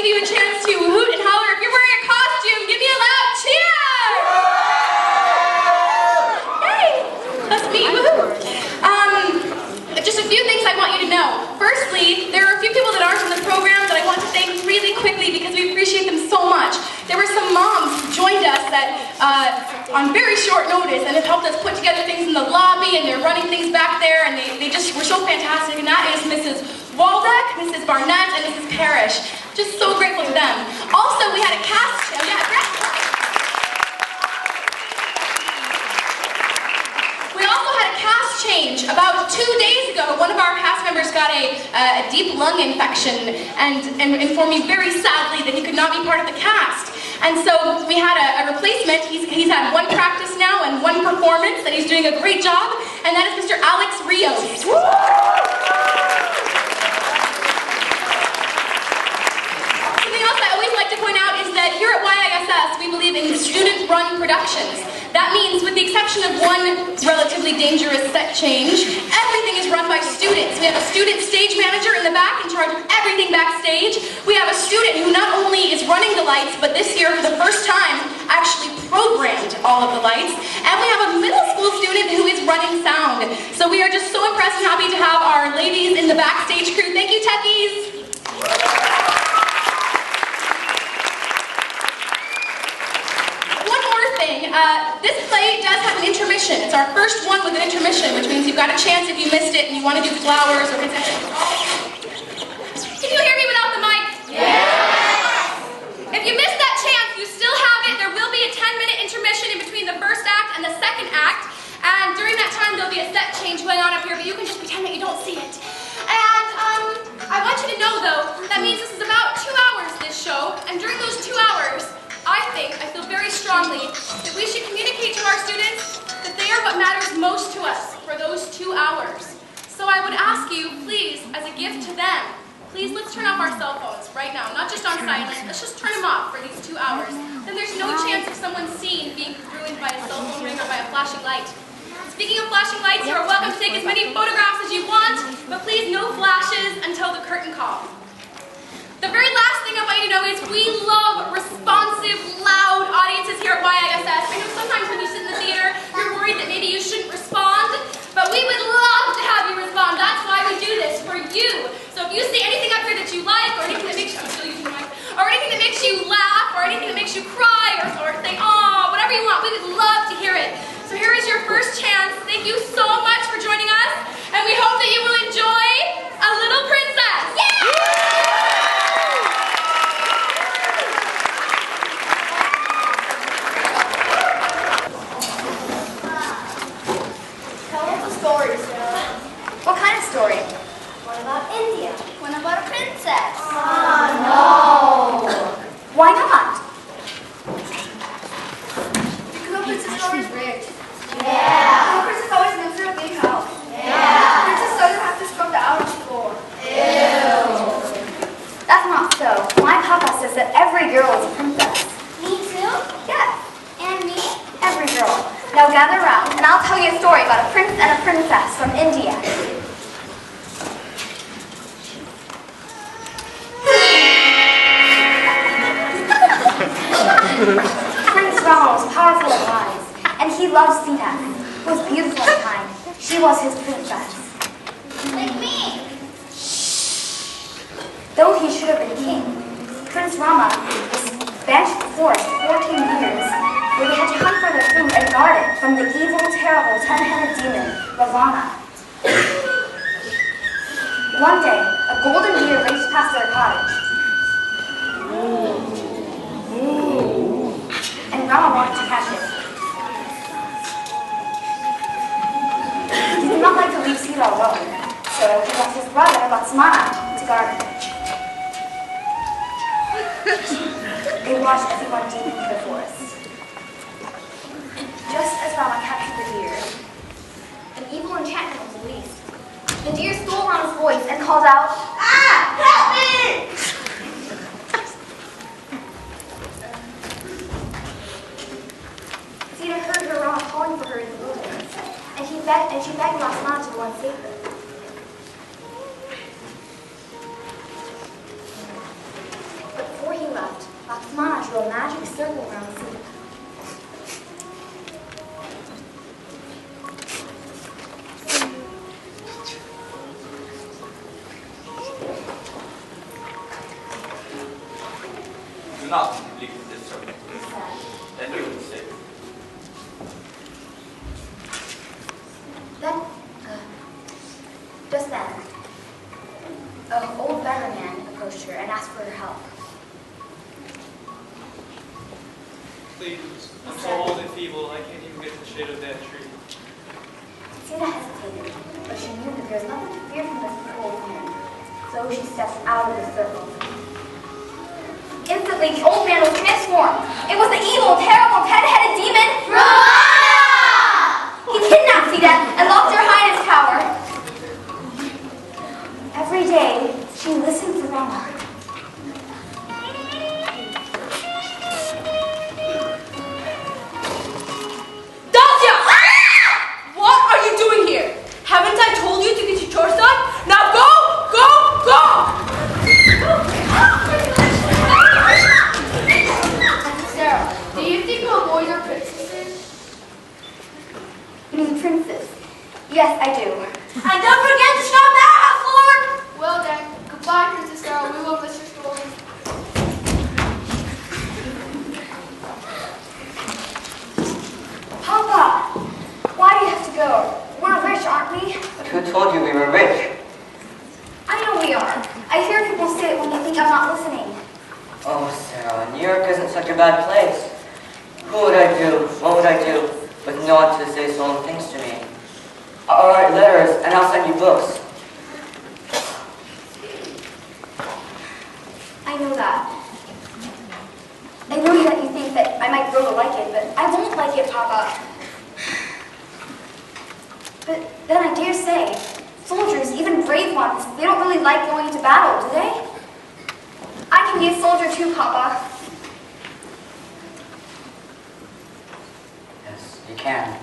give you a chance to hoot and holler. If you're wearing a costume, give me a loud cheer! Hey, that's me, woohoo! Just a few things I want you to know. Firstly, there are a few people that aren't in the program that I want to thank really quickly because we appreciate them so much. There were some moms who joined us that on very short notice and have helped us put together things in the lobby, and they're running things back there, and they just were so fantastic, and that is Mrs. Waldeck, Mrs. Barnett, and Mrs. Parrish. Just so grateful to them. Also, we had a cast, change. About 2 days ago, one of our cast members got a deep lung infection and informed me very sadly that he could not be part of the cast. And so we had a replacement. He's had one practice now and one performance, and he's doing a great job, and that is Mr. Alex Rios. Something else I always like to point out is that here at YISS, we believe in student-run productions. That means, with the exception of one relatively dangerous set change, everything is run by students. We have a student stage manager in the back in charge of everything backstage. We have a student who not only is running the lights, but this year, for the first time, actually programmed all of the lights. And we have a middle school student who is running sound. So we are just so impressed and happy to have our ladies in the backstage crew. Thank you, techies! This play does have an intermission. It's our first one with an intermission, which means you've got a chance if you missed it and you want to do flowers or concessions. Can you hear me without the mic? Yes! If you missed that chance, you still have it. There will be a 10-minute intermission in between the first act and the second act. And during that time, there'll be a set change going on up here, but you can just pretend that you don't see it. And I want you to know, though, that means this is about 2 hours, this show. And during those 2 hours, I feel very strongly that we should communicate to our students that they are what matters most to us for those 2 hours. So I would ask you, please, as a gift to them, please let's turn off our cell phones right now. Not just on silent, let's just turn them off for these 2 hours. Then there's no chance of someone's scene being ruined by a cell phone ring or by a flashing light. Speaking of flashing lights, you are welcome to take as many photographs as you want, but please no flashes until the curtain call. The very last thing I want you to know is we love responsive, loud audiences here at YISS. I know sometimes when you sit in the theater, you're worried that maybe you shouldn't respond, but we would love to have you respond. That's why we do this, for you. So if you see anything up here that you like, or anything that makes you, I'm still using the mic, or anything that makes you laugh, or anything that makes you cry, or say, aw, whatever you want, we would love to hear it. So here is your first chance. Thank you so much for joining us, and we hope that you will enjoy A Little Princess. Yeah! What kind of story? One about India. One about a princess. Oh, no. Why not? Because a princess is always rich. Yeah. A princess always lives in a big house. Yeah. A princess doesn't have to scrub the outer floor. Ew. That's not so. My papa says that every girl is a princess. Me too? Yes. And me? Every girl. Now gather around, and I'll tell you a story about a prince and a princess from India. Prince Rama was powerful and wise, and he loved Sita, who was beautiful and kind. She was his princess. Like me. Though he should have been king, Prince Rama was banished to the forest for 14 years, where they had to hunt for their food and guard it from the evil, terrible, 10-headed demon, Ravana. One day, a golden deer raced past their cottage. And Rama wanted to catch it. He did not like to leave Sita alone, so he left his brother, Lakshmana, to guard her. They watched as he went deep into the forest. Just as Rama captured the deer, an evil enchantment was released. The deer stole Rama's voice and called out, "Ah! Help me!" Sita heard her Rama calling for her in the wilderness, and she begged Lakshmana to go and save her. But into a magic circle around Sita. Do not complete this circle. Then you will save. Then, just then, an old beggar man approached her and asked for her help. Please, I'm so old and feeble, I can't even get to the shade of that tree. Sita hesitated, but she knew that there was nothing to fear from this cold wind, so she stepped out of the circle. Instantly, the old man was transformed. It was the evil, terrible, ten-headed demon, Rama! He kidnapped Sita and locked her high in his tower. Every day, she listened for Rama. What are you doing here? Haven't I told you to get your chores done? Now go, go, go! Sarah, do you think little boys are princesses? You mean princess? Yes, I do. And don't forget to stop that, house lord! Well then, goodbye, Princess Sarah. We will miss your story. Papa, why do you have to go? We're rich, aren't we? But who told you we were rich? I know we are. I hear people say it when they think I'm not listening. Oh, Sarah, New York isn't such a bad place. What would I do with no one to say solemn things to me? I'll write letters and I'll send you books. I know that. I know that you think that I might grow to like it, but I won't like it, Papa. But then I dare say, soldiers, even brave ones, they don't really like going into battle, do they? I can be a soldier too, Papa. Yes, you can.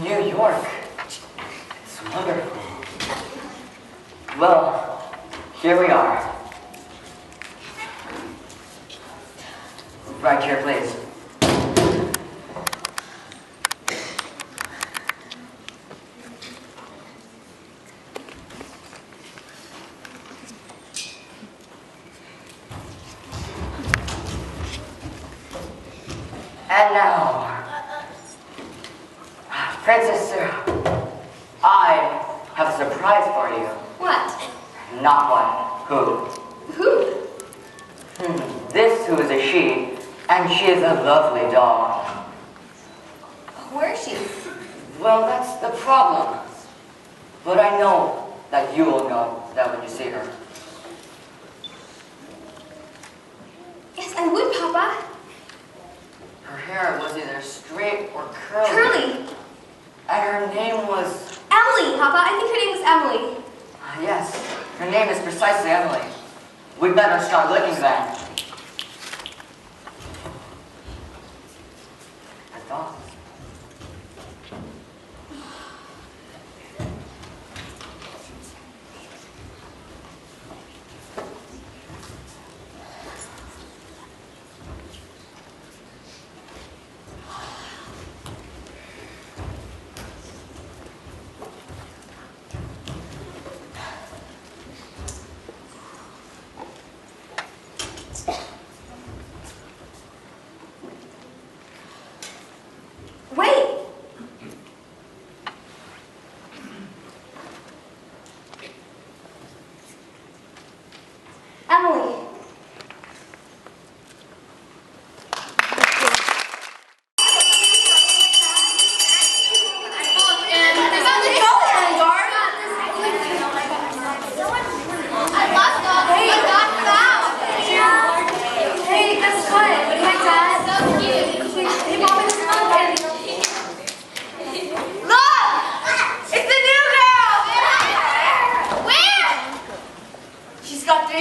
New York. It's wonderful. Well, here we are. Right here, please. And now, Frances, I have a surprise for you. What? Not one. Who? Who? This who is a she, and she is a lovely doll. Where is she? Well, that's the problem. But I know that you will know that when you see her. Yes, I would, Papa. Her hair was either straight or curly. Curly. And her name was... Emily, Papa. I think her name was Emily. Yes, her name is precisely Emily. We'd better start looking then. I thought.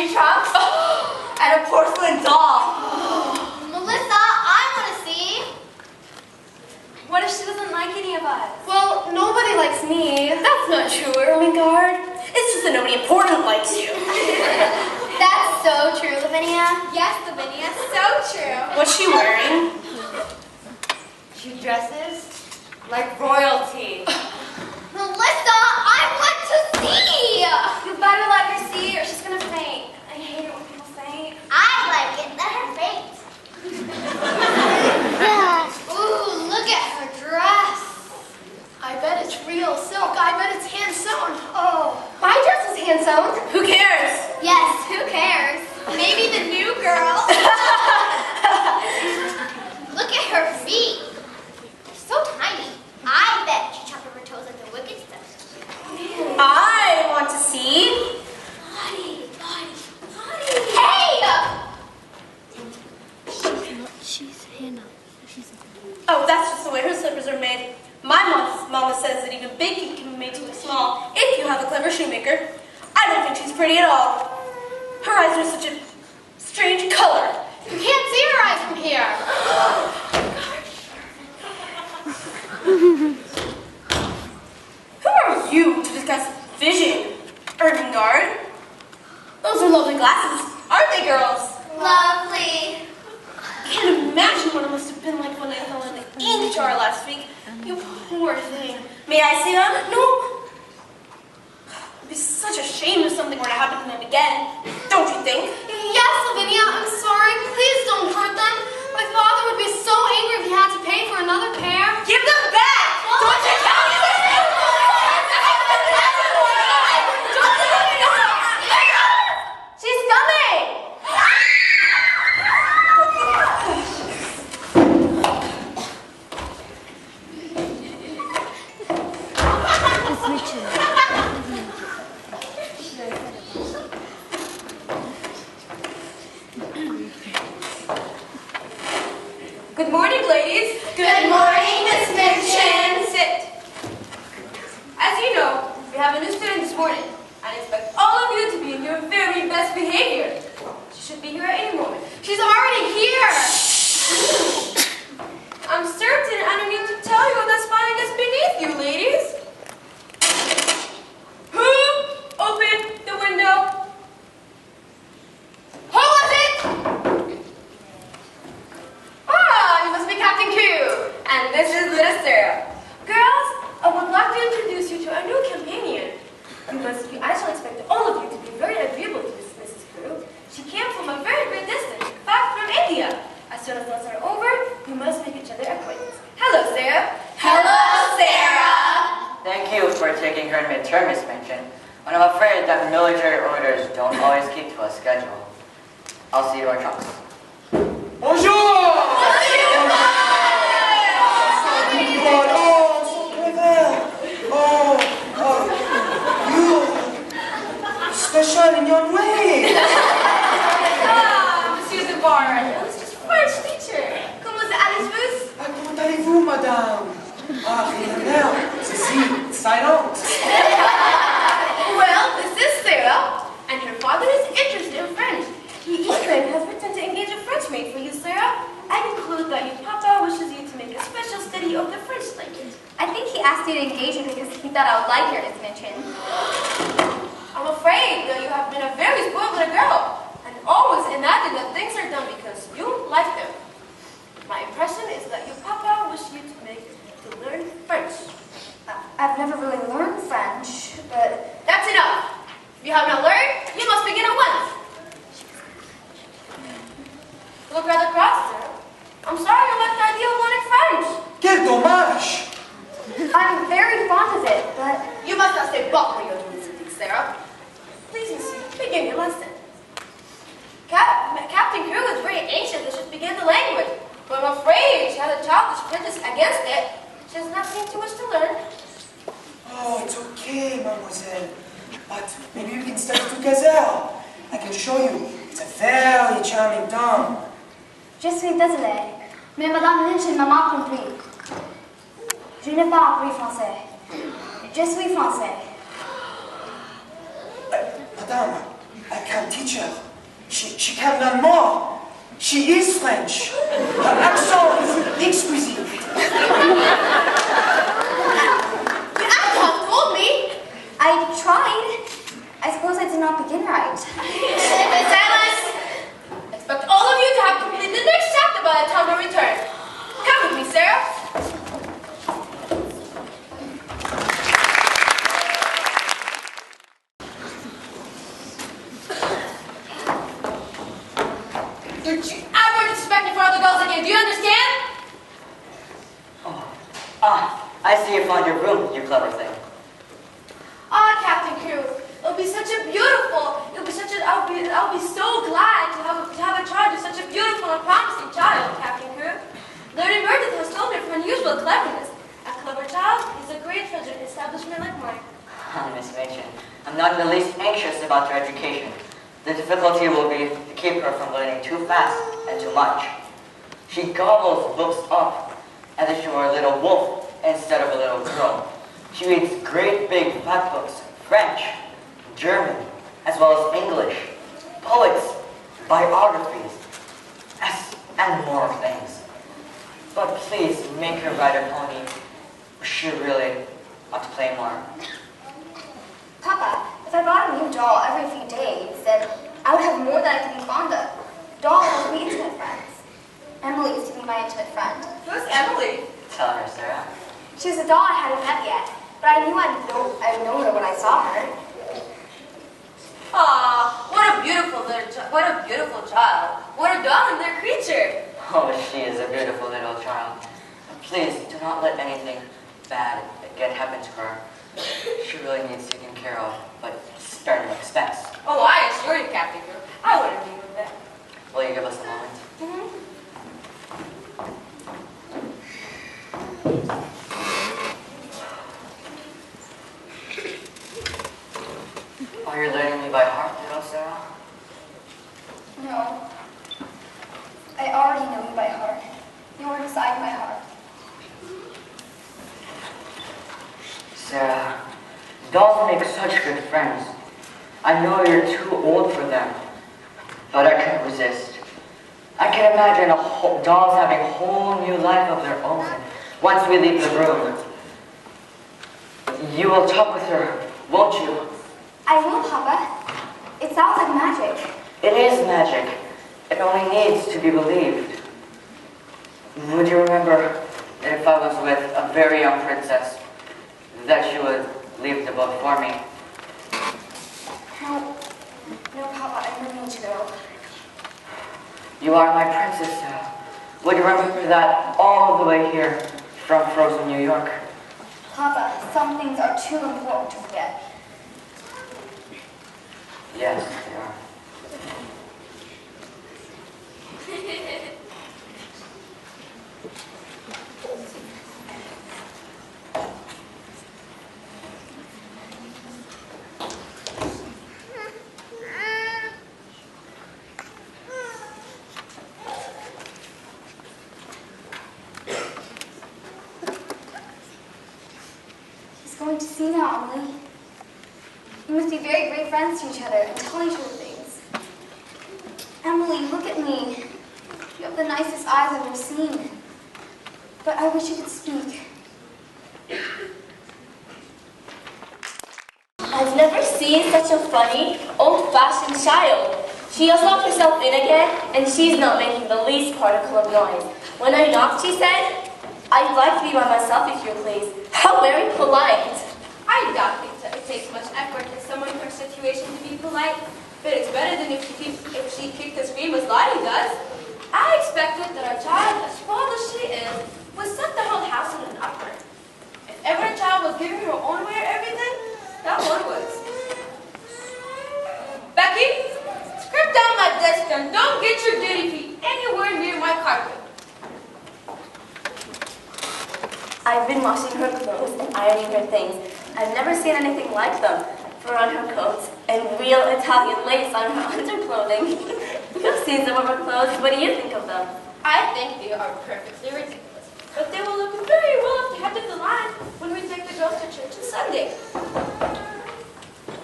tree trunks, and a porcelain doll. Melissa, I want to see. What if she doesn't like any of us? Well, nobody likes me. That's not true, Ermengarde. It's just that nobody important likes you. That's so true, Lavinia. Yes, Lavinia, so true. What's she wearing? She dresses like royalty. Melissa, I want to see. You better let her see or she's gonna faint. I hate it when people faint. I like it. Let her faint. Ooh, look at her dress. I bet it's real silk. I bet it's hand sewn. Oh, my dress is hand sewn. Who cares? Yes, who cares? Maybe the new girl. Look at her feet. They're so tiny. I bet she chopped her toes like the wicked stuff. I want to see. Lottie. Hey! Oh, that's just the way her slippers are made. My mama says that even big feet can be made to look small if you have a clever shoemaker. I don't think she's pretty at all. Her eyes are such a strange color. You can't see her eyes from here. Who are you to discuss vision, Ermengarde? Those are lovely glasses, aren't they, girls? Lovely. I can't imagine what it must have been like when I fell in the ink jar last week. You poor thing. May I see them? No. It'd be such a shame if something were to happen to them again. Don't you think? Yes, Lavinia, I'm sorry. Please don't hurt them. My father would be so angry if he had to pay for another pair. Give them back! Don't you tell me this! She's coming! Good morning, ladies. Good morning, Miss Minchin. Sit. As you know, we have a new student this morning, and I expect all of you to be in your very best behavior. She should be here at any moment. She's already here. I'm certain I don't need to tell you that spying is beneath you, ladies. Who opened the window? Who was it? Ah, you must be Captain Q. And this is Little Sarah. Girls, I would like to introduce you to our new companion. I shall expect all of you to be very agreeable to this Mrs. Crew. She came from a very great distance, in fact from India. As soon as those are over, you must make each other acquaintance. Hello, Sarah. Hello, Sarah. Thank you for taking her in midterm, Miss Minchin. But I'm afraid that military orders don't always keep to a schedule. I'll see you at trunks. Bonjour! Special in your way. Ah, Monsieur Debarre, this is French teacher. Comment allez-vous? Comment allez-vous, madame? Ah, rien à l'air. Ceci, silent. Well, this is Sarah, and your father is interested in French. He even has written to engage a French maid for you, Sarah. I conclude that your papa wishes you to make a special study of the French language. I think he asked you to engage her because he thought I would like her, Miss Minchin. I'm afraid that you have been a very spoiled little girl, and always imagine that things are done because you like them. My impression is that your papa wished you to learn French. I've never really learned French, but... That's enough. If you have not learned, you must begin at once. You look rather cross, sir. I'm sorry you like the idea of learning French. Quel dommage! I'm very fond of it, but... You must not say but when you're doing something, Sarah. Please, monsieur, begin your lesson. Captain Crew is very anxious that she should begin the language, but I'm afraid she has a childish prejudice against it. She does not seem too much to learn. Oh, it's okay, mademoiselle. But maybe we can study together. I can show you. It's a very charming tongue. Je suis désolée, mais Madame Lynch m'a mal compris. Je n'ai pas appris français. Je suis français. Madame, I can teach her. She can learn more. She is French. Her accent is exquisite. You have told me. I tried. I suppose I did not begin right. Silence! Expect all of you to have completed the next chapter by the time I return. Come with me, Sarah. Don't you ever disrespect me for other girls again, do you understand? I see you found your room, you clever thing. Captain Crew, it'll be such a beautiful, I'll be so glad to have a charge of such a beautiful and promising child, Captain Crew. Lady Meredith has told me of her unusual cleverness. A clever child is a great treasure in an establishment like mine. Miss Machen, I'm not in the least anxious about her education. The difficulty will be to keep her from learning too fast and too much. She gobbles books up as if she were a little wolf instead of a little girl. She reads great big fat books, French, German, as well as English, poets, biographies, and more things. But please make her ride a pony. She really ought to play more. Papa, if I bought a new doll every few days, then I would have more that I could be fond of. Dolls would be intimate friends. Emily used to be my intimate friend. Who's Emily? Tell her, Sarah. She was a doll I hadn't met yet, but I knew I'd know her when I saw her. Aw, what a beautiful child. What a darling creature. Oh, she is a beautiful little child. Please, do not let anything bad happen to her. She really needs taken care of, but spare no expense. Oh, I assure you, Captain Crew, I wouldn't be with that. Will you give us a moment? Are you learning me by heart, little Sarah? No. I already know you by heart. You are inside my heart. Sarah, dolls make such good friends. I know you're too old for them, but I can't resist. I can imagine dolls having a whole new life of their own once we leave the room. You will talk with her, won't you? I will, Papa. It sounds like magic. It is magic. It only needs to be believed. Would you remember that if I was with a very young princess, that she would leave the book for me? No, Papa, I really need to go. You are my princess now. Would you remember that all the way here from frozen New York? Papa, some things are too important to forget. Yes, they are. He's going to see now, Emily. You must be very great friends to each other and tell each other things. Emily, look at me. You have the nicest eyes I've ever seen. But I wish you could speak. I've never seen such a funny, old-fashioned child. She has locked herself in again, and she's not making the least particle of noise. When I knocked, she said, "I'd like to be by myself, if you please." How very polite. I doubt it takes much effort for someone in her situation to be polite, but it's better than if she kicked and screamed as Lottie does. I expected that our child, as spoiled as she is, would set the whole house in an uproar. If ever a child was giving her own way or everything, that one was. Becky, scrape down my desk and don't get your dirty feet anywhere near my carpet. I've been washing her clothes and ironing her things. I've never seen anything like them. Fur on her coats and real Italian lace on her underclothing. You've seen some of her clothes. What do you think of them? I think they are perfectly ridiculous, but they will look very well at the head of the line when we take the girls to church on Sunday.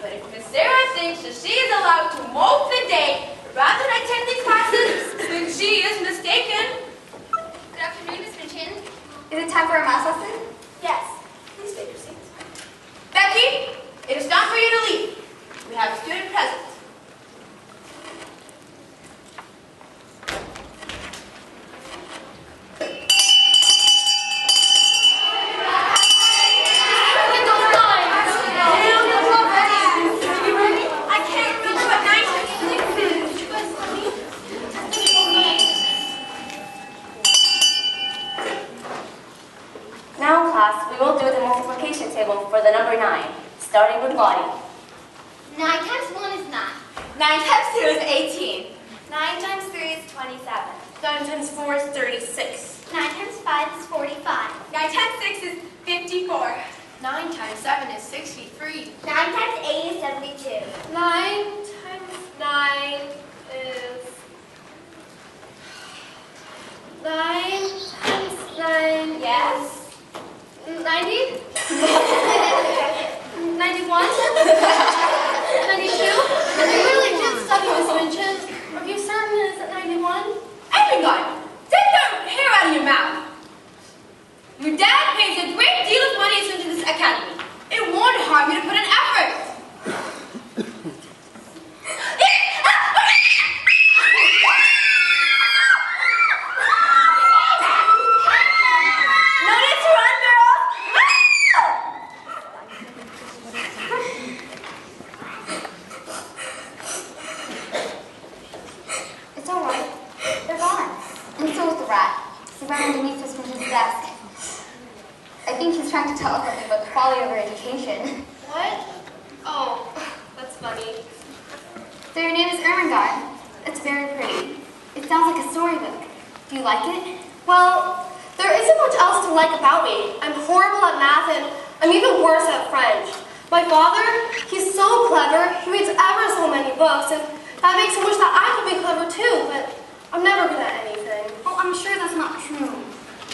But if Miss Sarah thinks thinks that she is allowed to mope the day rather than attend these classes, then she is mistaken. Good afternoon, Miss Minchin. Is it time for a math lesson? Yes. Please take your seats. Becky, it is time for you to leave. We have a student present. Now, class, we will do the multiplication table for the number 9, starting with Lottie. 9 times 1 is 9. 9 times 2 is 18. 9 times 3 is 27. 9 times 4 is 36. 9 times 5 is 45. 9 times 6 is 54. 9 times 7 is 63. 9 times 8 is 72. 9 times 9 is... 9 times 9 Yes? 90? 91? 92? You really did study, Miss Minchin. Are you certain it's at 91? Everyone, take the hair out of your mouth. Your dad pays a great deal of money into this academy. It won't harm you to put in effort. It's all right. They're gone. And so is the rat. He ran underneath Miss Minchin's desk. I think he's trying to tell us something about the quality of our education. What? Oh, that's funny. So your name is Ermengarde. It's very pretty. It sounds like a storybook. Do you like it? Well, there isn't much else to like about me. I'm horrible at math and I'm even worse at French. My father, he's so clever. He reads ever so many books and that makes him wish that I could be clever too, but I'm never good at anything. Well, I'm sure that's not true.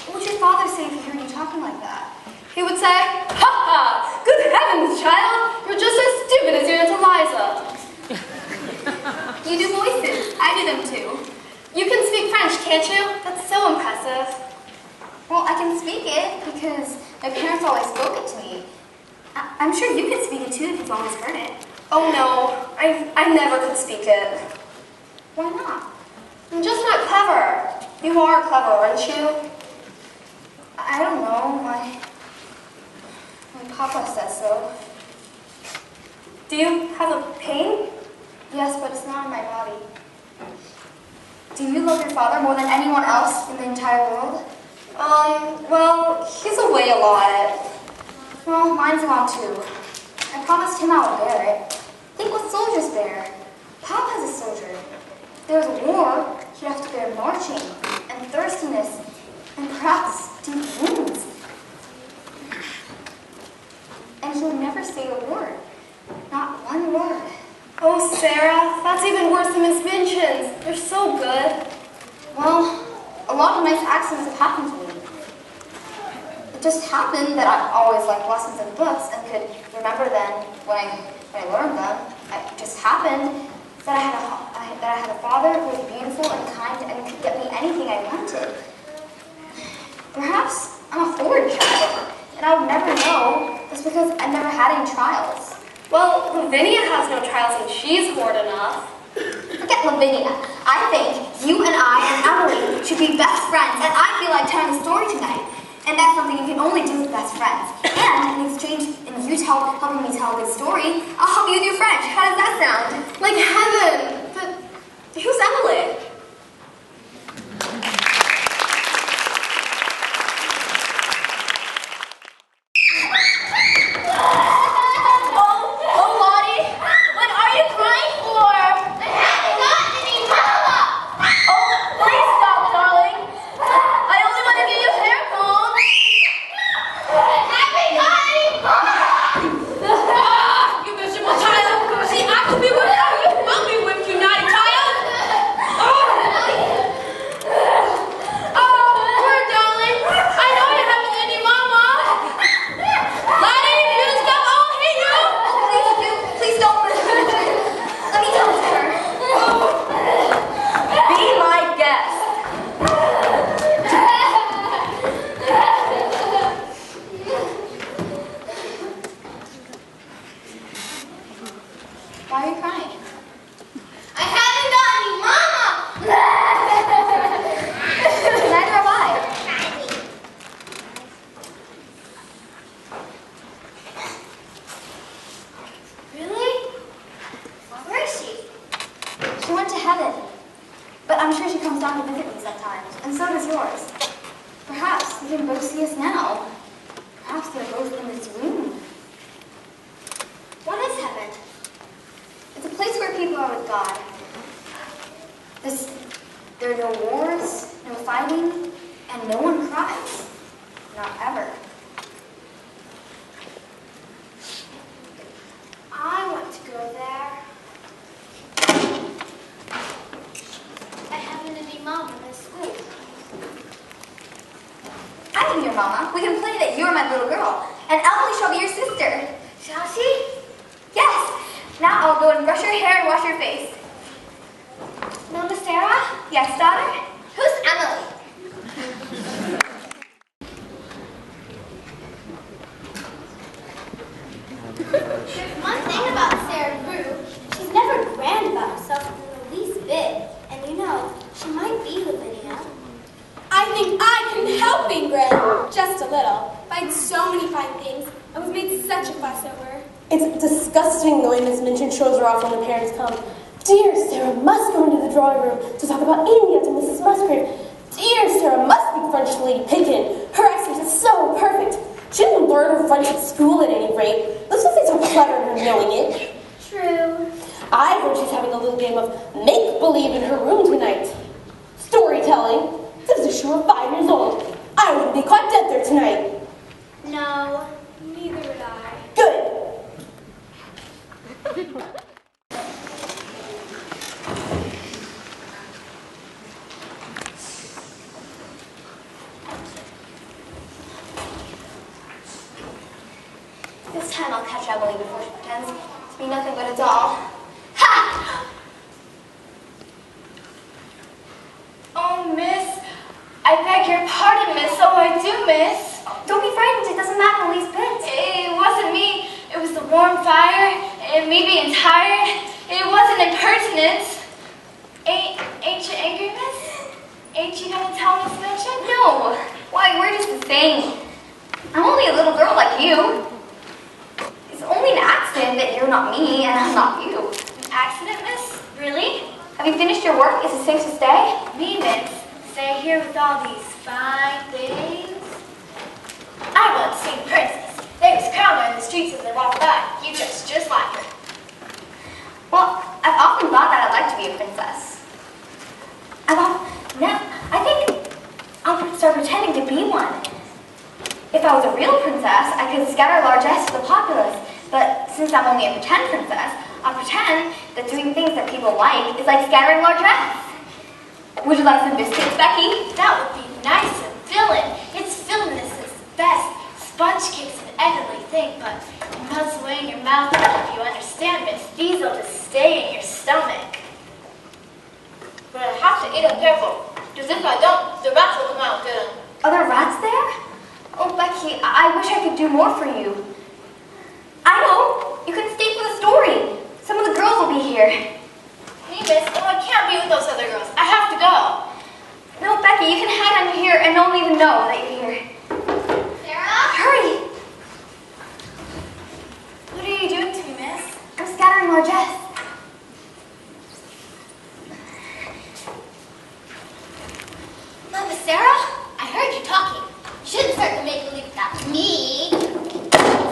What would your father say if he heard you talking like that? He would say, "Ha ha! Good heavens, child! You're just as stupid as your Aunt Eliza." You do voices. I do them too. You can speak French, can't you? That's so impressive. Well, I can speak it because my parents always spoke it to me. I'm sure you could speak it too if you've always heard it. Oh no, I never could speak it. Why not? I'm just not clever. You are clever, aren't you? I don't know. My papa says so. Do you have a pain? Yes, but it's not in my body. Do you love your father more than anyone else in the entire world? Well, he's away a lot. Well, mine's gone too. I promised him I would bear it. Think what soldiers bear. Pop has a soldier. If there was a war, he'd have to bear marching, and thirstiness, and perhaps deep wounds. And he would never say a word. Not one word. Oh, Sarah, that's even worse than Miss Minchin's. They're so good. Well, a lot of nice accidents have happened to me. It just happened that I always liked lessons and books and could remember them when I learned them. It just happened that I had a father who was beautiful and kind and could get me anything I wanted. Perhaps I'm a forward child, and I would never know just because I never had any trials. Well, Lavinia has no trials and she's bored enough. Forget Lavinia. I think you and I and Emily should be best friends, and I feel like telling a story tonight. And that's something you can only do with best friends. And in exchange, in you helping me tell a good story, I'll help you with your French. How does that sound? Like heaven. But who's Emily? Oh, Lottie, what are you crying for? I haven't gotten any mama! Oh, please stop, darling. I only want to give you hair comb. I haven't gotten any mama! You miserable child. Why are you crying? I haven't got any mama! Neither have I. Really? Where is she? She went to heaven. But I'm sure she comes down to visit me sometimes, and so does yours. Perhaps they can both see us now. Perhaps they're both in this room. What is heaven? It's a place where people are with God. There are no wars, no fighting, and no one cries. Not ever. I want to go there. I happen to be mom in this school. I am your mama. We can play that you're my little girl, and Emily shall be your sister. Shall she? Yes. Now I'll go and brush your hair and wash your face. Mama Sarah? Yes, daughter? Who's Emily? There's one thing about Sarah Rue. She's never grand about herself in the least bit. And you know, she might be Lavinia. I think I can help being grand, just a little. I had so many fine things. I was made such a fuss over. It's disgusting the way Miss Minchin shows her off when the parents come. Dear Sarah must go into the drawing room to talk about India to Mrs. Musgrave. Dear Sarah must speak French to Lady Picken. Her accent is so perfect. She didn't learn her French at school at any rate. Let's not say so clever in her knowing it. True. I heard she's having a little game of make-believe in her room tonight. Storytelling. This is she were 5 years old. I wouldn't be caught dead there tonight. No, neither would I. Good. This time I'll catch Emily before she pretends to be nothing but a doll. Ha! Oh, miss. I beg your pardon, miss. Oh, I do, miss. Don't be frightened. It doesn't matter the least bit. It wasn't me. It was the warm fire and me being tired. It wasn't impertinence. Ain't you angry, miss? Ain't you gonna tell Miss Minchin? No. Why, we're just the same. I'm only a little girl like you. It's only an accident that you're not me and I'm not you. An accident, miss? Really? Have you finished your work? Is it safe to stay? Me, miss? Stay here with all these fine things? I once seen Princess. They was crowned her in the streets as they walked by. You dress just like her. Well, I've often thought that I'd like to be a princess. I think I'll start pretending to be one. If I was a real princess, I could scatter largesse to the populace. But since I'm only a pretend princess, I'll pretend that doing things that people like is like scattering largesse. Would you like some biscuits, Becky? That would be nice and filling. It's fillingness is the best. Sponge cake's an eggy thing, but it melts away in your mouth, if you understand, miss. These'll just stay in your stomach. But I have to eat them careful, because if I don't, the rats will come out and get them. Are there rats there? Oh, Becky, I wish I could do more for you. I know. You can stay for the story. Some of the girls will be here. Hey, miss, oh, I can't be with those other girls. I have to go. No, Becky, you can hide under here and no one will even know that you're here. Sarah? Hurry! What are you doing to me, miss? I'm scattering largesse. Mama Sarah? I heard you talking. You shouldn't start to make believe without me.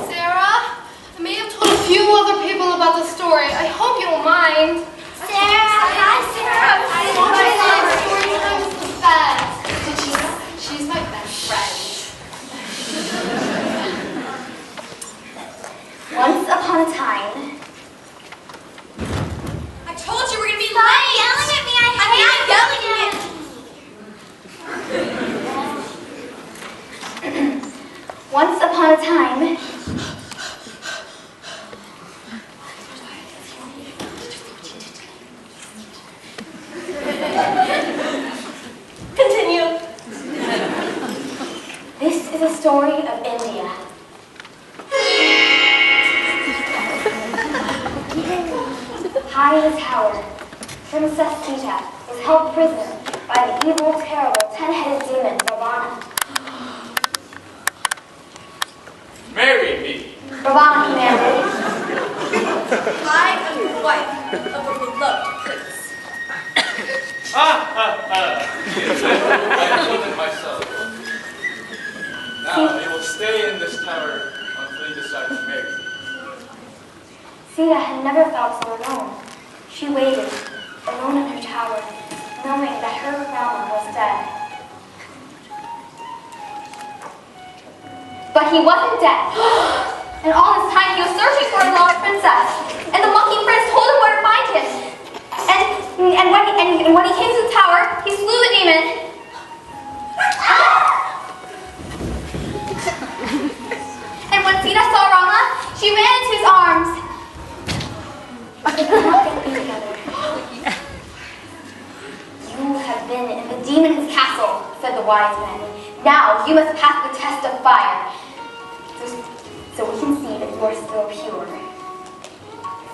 Sarah, I may have told a few other people about the story. I hope you don't mind. Sarah! Hi, Sarah! Story time is the best. Did you know? She's my best friend. Once upon a time, I told you we're going to be Stop late. yelling at me. I I'm not yelling at once upon a time, Continue. this is a story of India. high in the tower, Princess Sita was held prisoner by the evil, terrible, 10-headed demon, Ravana. Marry me. Ravana commanded. I am the wife of a beloved prince. I killed it myself. Now you will stay in this tower until you decide to marry me. Sita had never felt so alone. She waited, alone in her tower, knowing that her Rama was dead. But he wasn't dead. And all this time he was searching for his lost princess. And the monkey prince told him where to find him. And when he came to the tower, he slew the demon. And when Sita saw Rama, she ran into his arms. They could not get together. You have been in the demon's castle, said the wise man. Now you must pass the test of fire, so we can see that you are still pure.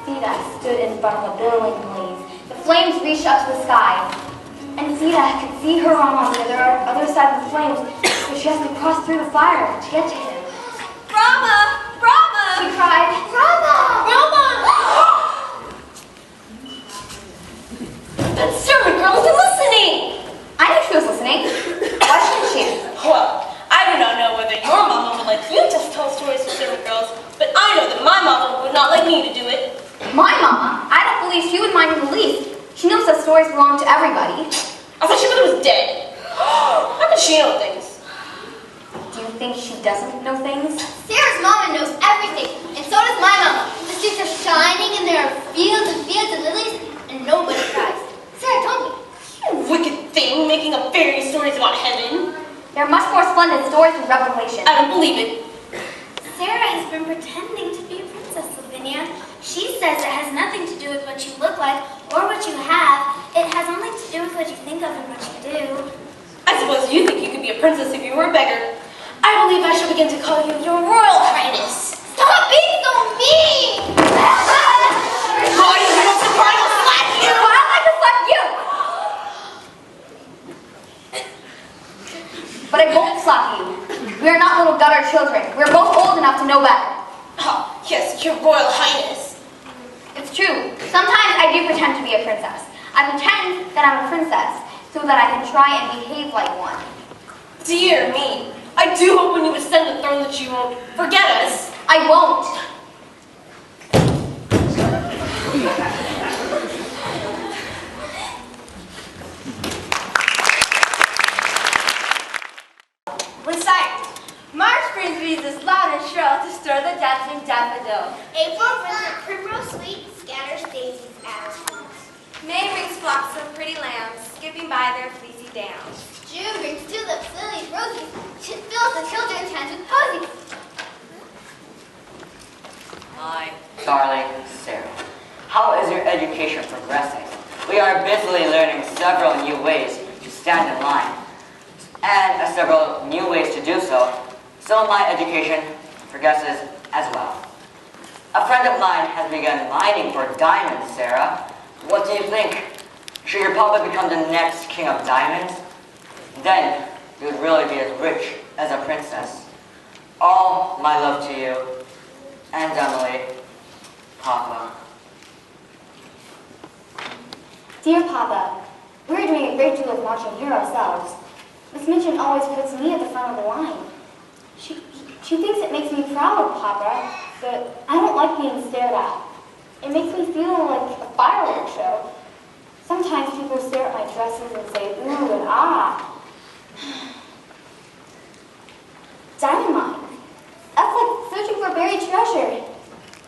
Sita stood in front of a billowing blaze. The flames reached up to the sky, and Sita could see her Rama on the other side of the flames, but she has to cross through the fire to get to him. Rama! Rama! She cried, Rama! Rama! That servant girl isn't listening! I knew she was listening. Why shouldn't she? Well, I do not know whether your mama would let you just tell stories to servant girls, but I know that my mama would not let me to do it. My mama? I don't believe she would mind in the least. She knows that stories belong to everybody. I thought she was dead. How does she know things? Do you think she doesn't know things? Sarah's mama knows everything, and so does my mama. The streets are shining, and there are fields and fields of lilies, and nobody cries. Sarah told me. You wicked thing, making up fairy stories about heaven. There are much more splendid stories in Revelation. I don't believe it. Sarah has been pretending to be a princess, Lavinia. She says it has nothing to do with what you look like or what you have. It has only to do with what you think of and what you do. I suppose you think you could be a princess if you were a beggar. I believe I shall begin to call you your Royal Highness. Stop being so mean! Oh, you don't surprise, I'll slap you! Well, I'd like to slap you! But I won't slap you. We are not little gutter children. We are both old enough to know better. Oh, yes, your Royal Highness. It's true. Sometimes I do pretend to be a princess. I pretend that I'm a princess so that I can try and behave like one. Dear me. I do hope when you ascend the throne that you won't forget us. I won't. Recite. March brings breezes loud and shrill to stir the dancing daffodil. April brings a primrose sweet, scatters daisies at her feet. May brings flocks of pretty lambs, skipping by their fleecy dams. June brings tulips, lilies, roses, fills the children's hands with posies. My darling Sarah, how is your education progressing? We are busily learning several new ways to stand in line, and several new ways to do so, so my education progresses as well. A friend of mine has begun mining for diamonds, Sarah. What do you think? Should your papa become the next king of diamonds? Then you would really be as rich as a princess. All my love to you, and Emily, Papa. Dear Papa, we're doing a great deal of marching here ourselves. Miss Minchin always puts me at the front of the line. She thinks it makes me proud, Papa, but I don't like being stared at. It makes me feel like a fireworks show. Sometimes people stare at my dresses and say, ooh and ah. Diamond mine. That's like searching for buried treasure.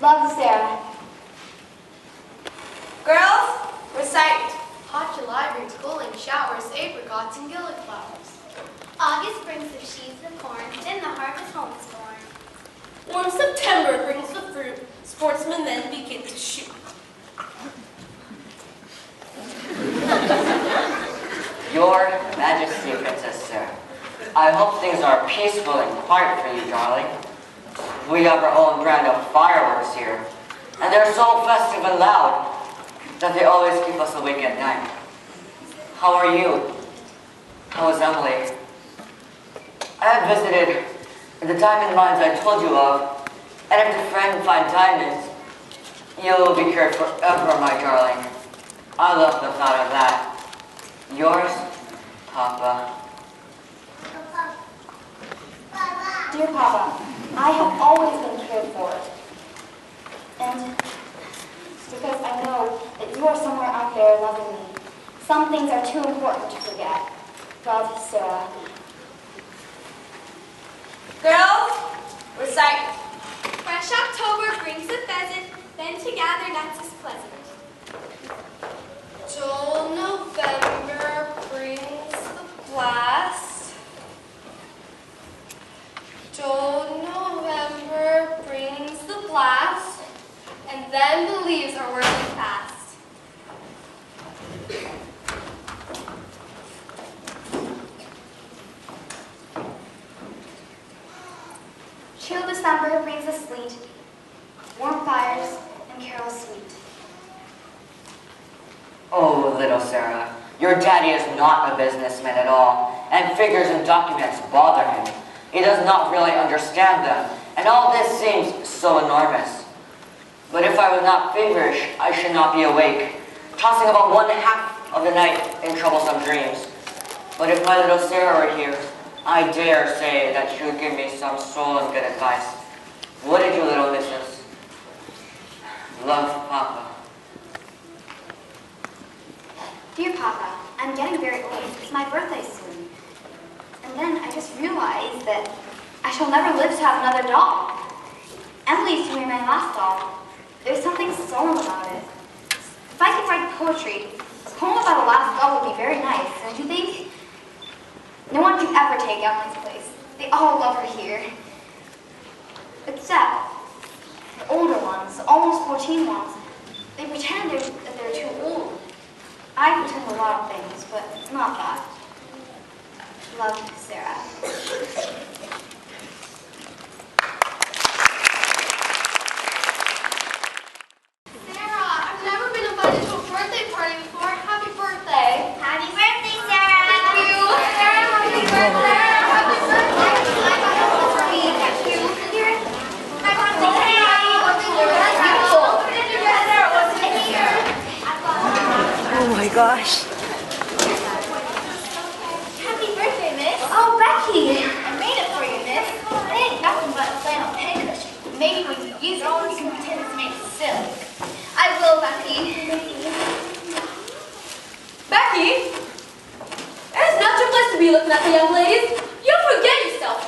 Love, Sarah. Girls, recite. Hot July brings cooling showers, apricots, and gilliflowers. August brings the sheaves of corn, then the harvest home is born. Warm September brings the fruit, sportsmen then begin to shoot. Your Majesty, Princess Sarah, I hope things are peaceful and quiet for you, darling. We have our own brand of fireworks here, and they're so festive and loud. that they always keep us awake at night. How are you? How is Emily? I have visited the diamond mines I told you of, and if the friend find diamonds, you'll be cured forever, my darling. I love the thought of that. Yours, Papa. Dear Papa, I have always been cared for. And it's because I know that you are somewhere out there loving me. Some things are too important to forget. Love, Sarah. Girls, recite. Fresh October brings the pheasant, then to gather nuts is pleasant. Dull November brings the blast. Dull November brings the blast, and then the leaves are whirling fast. Chill December brings the sleet, warm fires, and carols sweet. Oh, little Sarah, your daddy is not a businessman at all, and figures and documents bother him. He does not really understand them, and all this seems so enormous. But if I was not feverish, I should not be awake, tossing about 1/2 of the night in troublesome dreams. But if my little Sarah were here, I dare say that she would give me some soul and good advice. Wouldn't you, little missus? Love, Papa. Dear Papa, I'm getting very old. It's my birthday soon. And then I just realized that I shall never live to have another doll. Emily's to be my last doll. There's something solemn about it. If I could write poetry, a poem about a last doll would be very nice, don't you think? No one can ever take Emily's place. They all love her here. Except the older ones, the almost 14 ones. They pretend that they're too old. I pretend a lot of things, but not that. Love, Sarah. Sarah, I've never been invited to a birthday party before. Happy birthday. Happy birthday, Sarah! Thank you. Sarah, happy birthday. Happy birthday. I got a present for me. Thank you. Here. My birthday. Oh my gosh. Happy birthday, Miss. Oh, Becky. I made it for you, Miss. It ain't nothing but a flannel pincushion. Maybe when you use it, you can pretend it's made silly. I will, Becky. Becky? It's not your place to be looking at the young ladies. You forget yourself.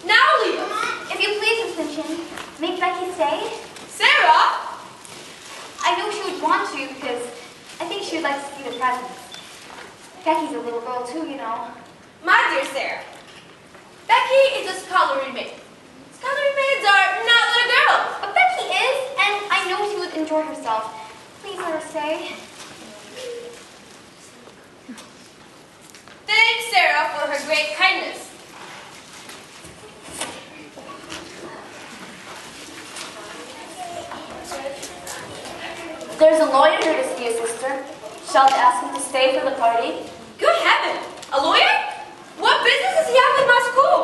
Now leave us. If you please, Miss Minchin, make Becky stay. Sarah? I know she would want to because I think she would like to see the presents. Becky's a little girl too, you know. My dear Sarah, Becky is a scullery maid. Scullery maids are not little girls. But Becky is, and I know she would enjoy herself. Please let her stay. Thank Sarah for her great kindness. There's a lawyer here to see you, sister. Shall I ask him to stay for the party? Good heaven! A lawyer? What business does he have in my school?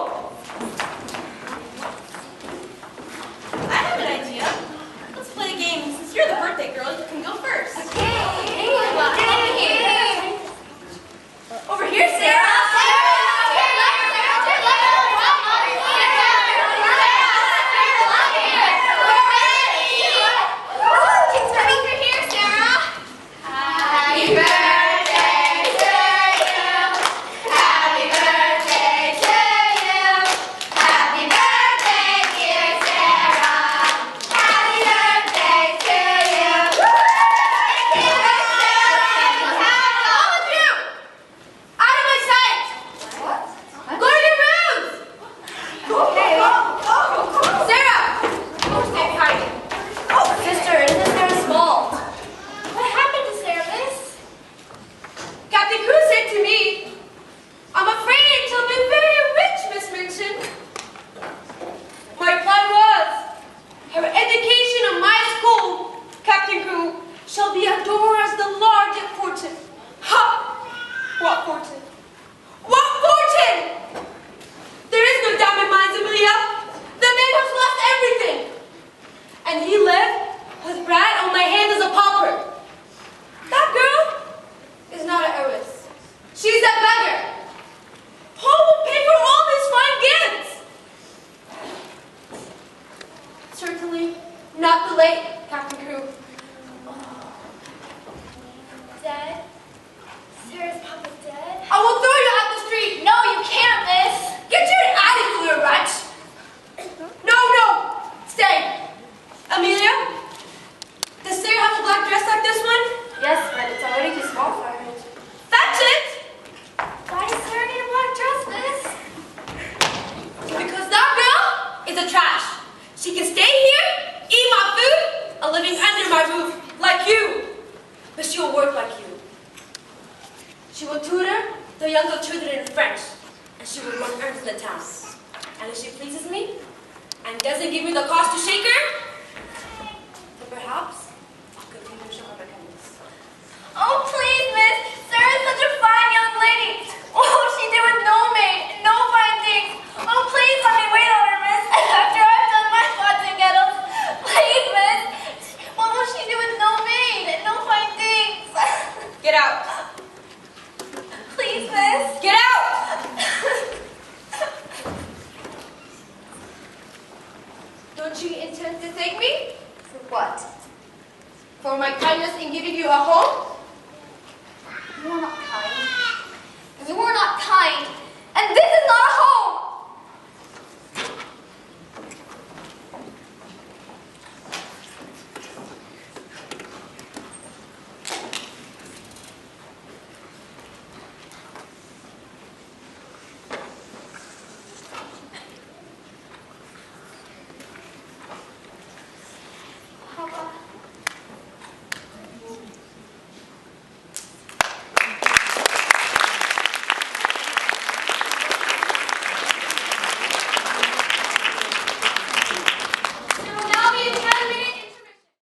I have an idea. Let's play a game. Since you're the birthday girl, you can go first. Over here, Sarah! Shall be adored as the What fortune? What fortune? There is no doubt in my minds, Amelia. The man has lost everything. And he lived with bread on my hand as a pauper. That girl is not an heiress. She's a beggar. Who will pay for all his fine gifts? Certainly not the late Captain Crew. Dead? Sarah's papa dead? I will throw you out the street. No, you can't, miss. Get your attitude, you wretch. No, no. Stay. Amelia? Does Sarah have a black dress like this one? Yes, but it's already too small for her. That's it. Why does Sarah need a black dress, miss? Because that girl is a trash. She can stay here, eat my food, and living under my roof like you. But she will work like you. She will tutor the younger children in French, and she will run errands in the town. And if she pleases me, and doesn't give me the cause to shake her, then perhaps I'll continue to show her my kindness. Oh, please, miss. Sarah's such a fine young lady. What will she do with no maid and no fine things? Oh, please let me wait on her, miss. After I've done my pots and kettles. Please, miss. What will she do with no maid and no fine things? Get out. Please, miss. Get out! Don't you intend to take me? For what? For my kindness in giving you a home? You are not kind. You are not kind. And this is not a home! Papa.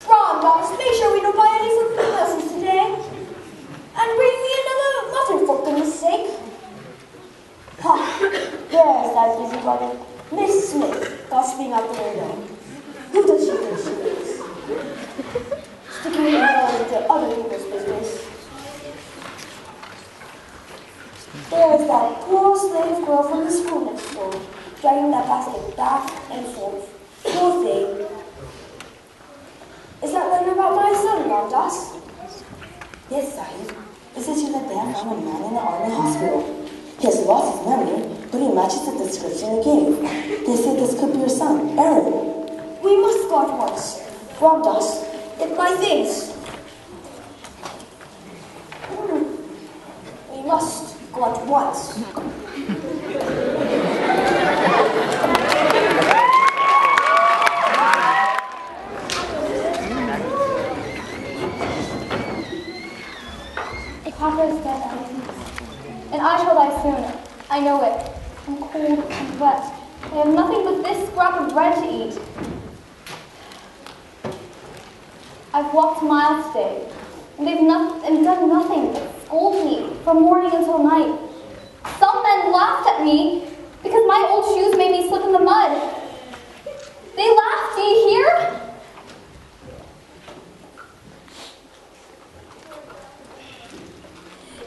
Ron, Ross, make sure we don't buy any food for the lessons today. And bring me another muffin for goodness sake. Ha, there's that busybody, Miss Smith, gossiping out the window. Who does she think she is? Sticking her nose into other people's business. There's that poor slave girl from the school next door, dragging that basket back and forth. Poor thing. Is that letter about my son, Ramdas? Yes, Sahib. It says you that they have found a man in the army hospital. He has lost his memory, but he matches the description they gave. They say this could be your son, Aaron. We must go at once. Ramdas, get my things. We must go at once. Papa is dead, and I shall die soon. I know it. I'm cold and wet. I have nothing but this scrap of bread to eat. I've walked miles today, and they've done nothing but scold me from morning until night. Some men laughed at me because my old shoes made me slip in the mud. They laughed, do you hear?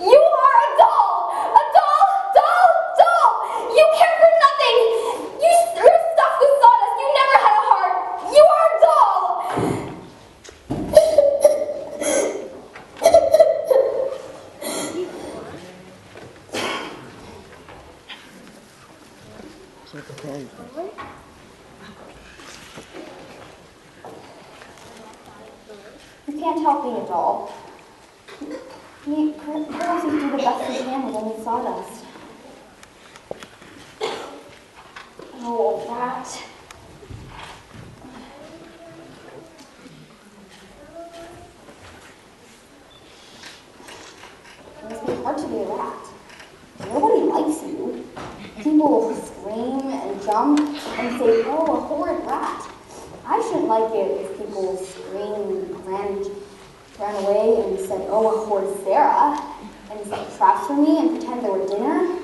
You are a doll! A doll! Doll! Doll! You care for nothing! You're stuffed with sawdust! You never had a heart! You are a doll! You can't help being a doll. Girls just do the best they can with only sawdust. Oh, old rat. It must be hard to be a rat. Nobody likes you. People scream and jump and say, oh, a horrid rat. I shouldn't like it if people screamed, ran away and said, oh, a horrid Sarah. and set traps for me and pretend they were dinner.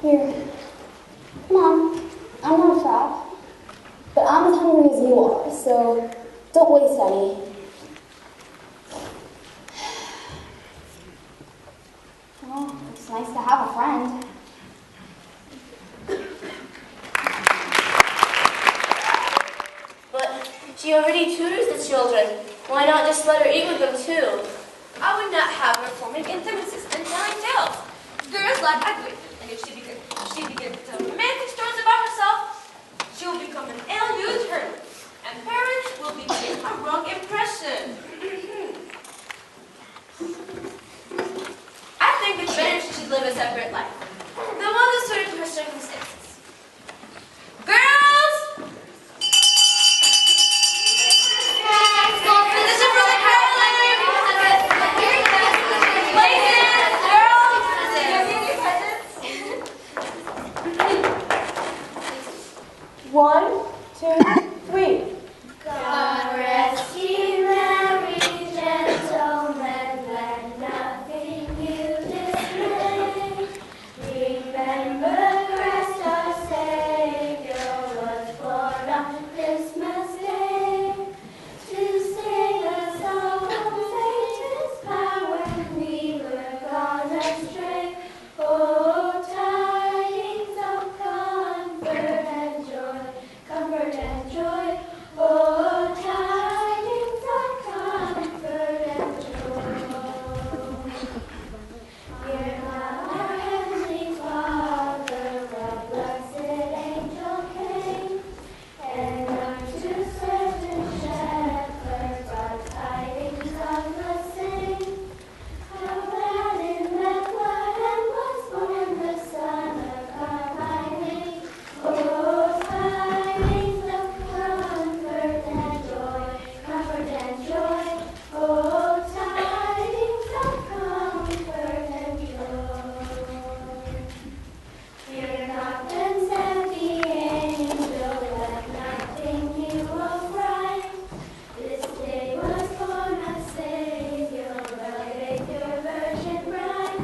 Here. Come on. I'm not a trap. But I'm as hungry as you are, so don't waste any. Well, it's nice to have a friend. But she already tutors the children. Why not just let her eat with them too? I would not have her forming intimacies and telling tales. Girls like ugly, and if she begins to tell romantic stories about herself, she will become an ill-used hermit, and parents will be given a wrong impression. I think it's better she should live a separate life, the one that's suited to her circumstances. Girls! Small position for the Caroline! Places! Girls! One, two, three. God rest ye merry gentlemen, let nothing you dismay. Remember Christ our Savior was born on Christmas Day, to save us all from Satan's power when we were gone astray. Oh, tidings of comfort and joy, comfort and joy. Oh, tidings of comfort and joy. Hear now our heavenly Father, the blessed angel came, and unto certain shepherds brought tidings of the same. How that in Bethlehem was born the Son of God by name. Oh, tidings of comfort and joy, comfort and joy. Oh, tidings of comfort and joy. Fear not, then said the angel, let nothing you affright. This day was born a Savior, the pure Virgin bride.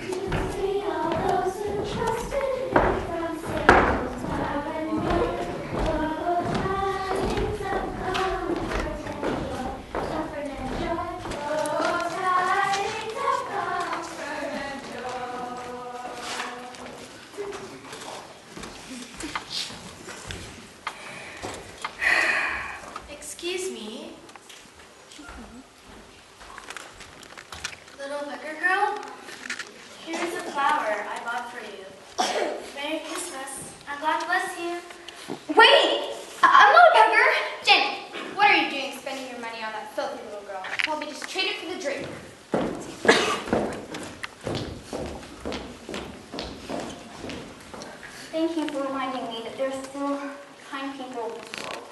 To free all those who trust in Him from Satan's power and might. Oh, tidings of comfort and joy, comfort and joy. Oh, tidings of comfort and joy. Excuse me. Little beggar girl, here's a flower I bought for you. Merry Christmas, and God bless you. Wait! I'm not a beggar! Jenny, what are you doing spending your money on that filthy little girl? Probably just trade it for the drink. Thank you for reminding me that there's still kind people in this world.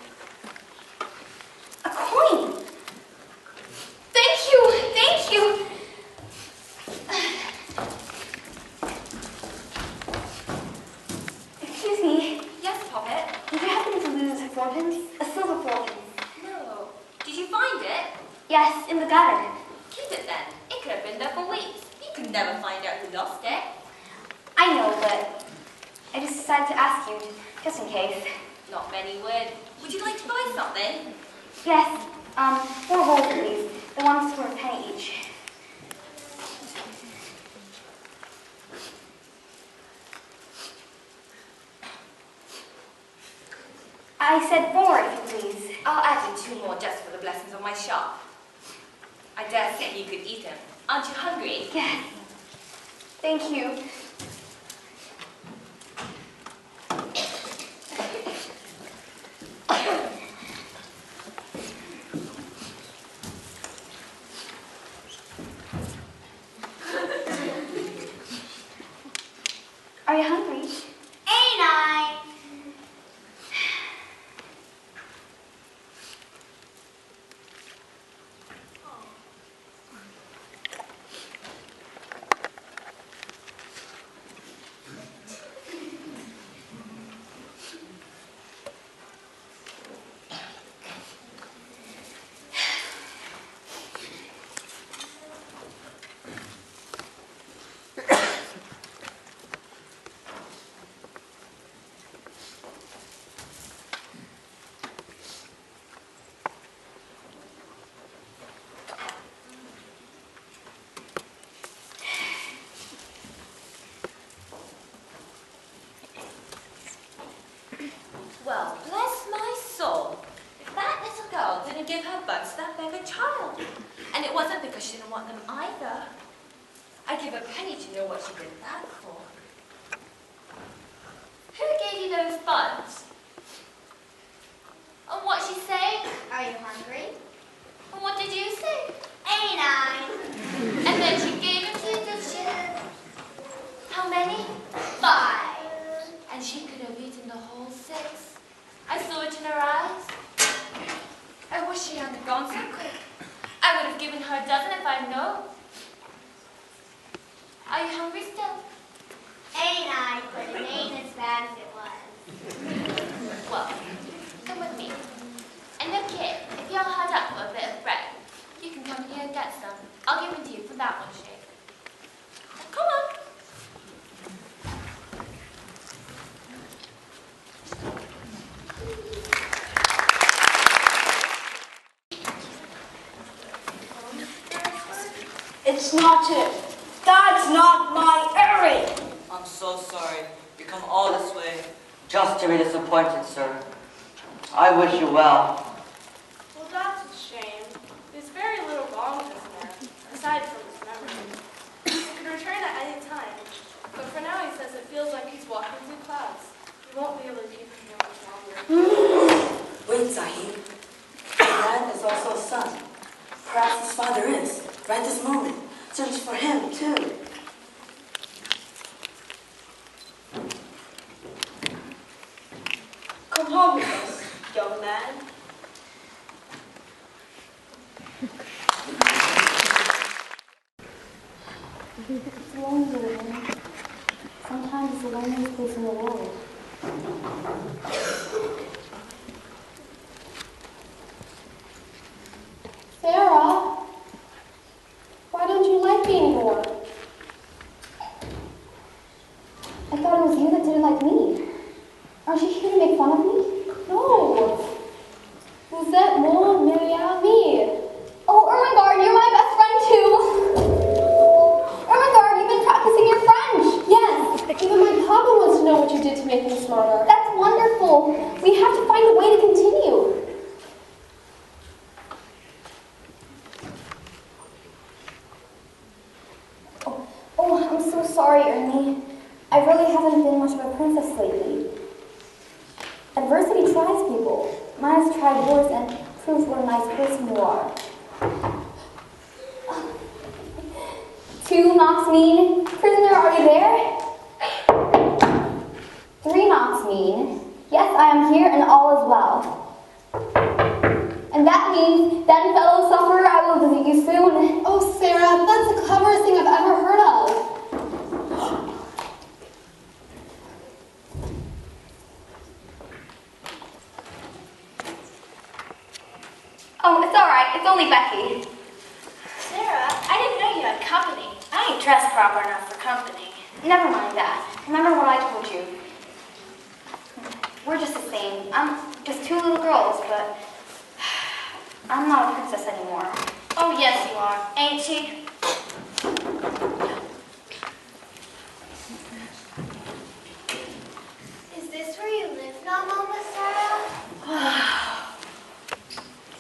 A coin! Thank you! Thank you! Excuse me, Yes, Poppet? did you happen to lose fourpence? A silver fourpence? No. Did you find it? Yes, in the gutter. Keep it then. It could have been there for weeks. You could never find out who lost it. I know, but I just decided to ask you, just in case. Not many would. Would you like to buy something? Yes, 4 rolls please. The ones for a penny each. I said 4, if you please. I'll add in 2 more just for the blessings of my shop. I dare say you could eat them. Aren't you hungry? Yes. Thank you. Are you hungry? Ain't I? it wasn't because she didn't want them either. I'd give a penny to know what she did that for. Who gave you those buns? And what'd she say? Are you hungry? And what did you say? Ain't I? And then she gave them to you, did she? How many? 5. And she could have eaten the whole 6. I saw it in her eyes. I wish she hadn't gone so quick. I would have given her a dozen if I'd known. Are you hungry still? Ain't I? But it ain't as bad as it was. Well, come with me. And look here, if you're hard up for a bit of bread, you can come here and get some. I'll give it to you for that one shake. Come on. It's not it. That's not my errand. I'm so sorry. You come all this way just to be disappointed, sir. I wish you well. Well, that's a shame. There's very little wrong with this man, aside from his memory. He could return at any time, but for now he says it feels like he's walking through clouds. He won't be able to keep him here much longer. Wait, Sahib. The man is also a son. Perhaps his father is, right this moment. Search for him, too. Come home with us, young man. It's lonely living. Sometimes it's the loneliest place in the world. Sarah, why don't you like me anymore? I thought it was you that didn't like me. Aren't you here to make fun of me? No. Vous êtes mon meilleur ami. Oh, Ermengarde, you're my best friend too. Ermengarde, you've been practicing your French. Yes. Even my papa wants to know what you did to make me smarter. That's wonderful. We have to find a way to continue. Oh, I'm so sorry, Ernie. I really haven't been much of a princess lately. Adversity tries people. Mine has tried yours and proves what a nice person you are. 2 knocks mean, prisoner, are you there? 3 knocks mean, yes, I am here and all is well. And that means, then, fellow sufferer, I will visit you soon. Oh, Sarah, that's the cleverest thing I've ever heard of. Oh, it's all right. It's only Becky. Sarah, I didn't know you had company. I ain't dressed proper enough for company. Never mind that. Remember what I told you. We're just the same. I'm just 2 little girls, but I'm not a princess anymore. Oh, yes, you are. Ain't she? Is this where you live now, Mama Sarah?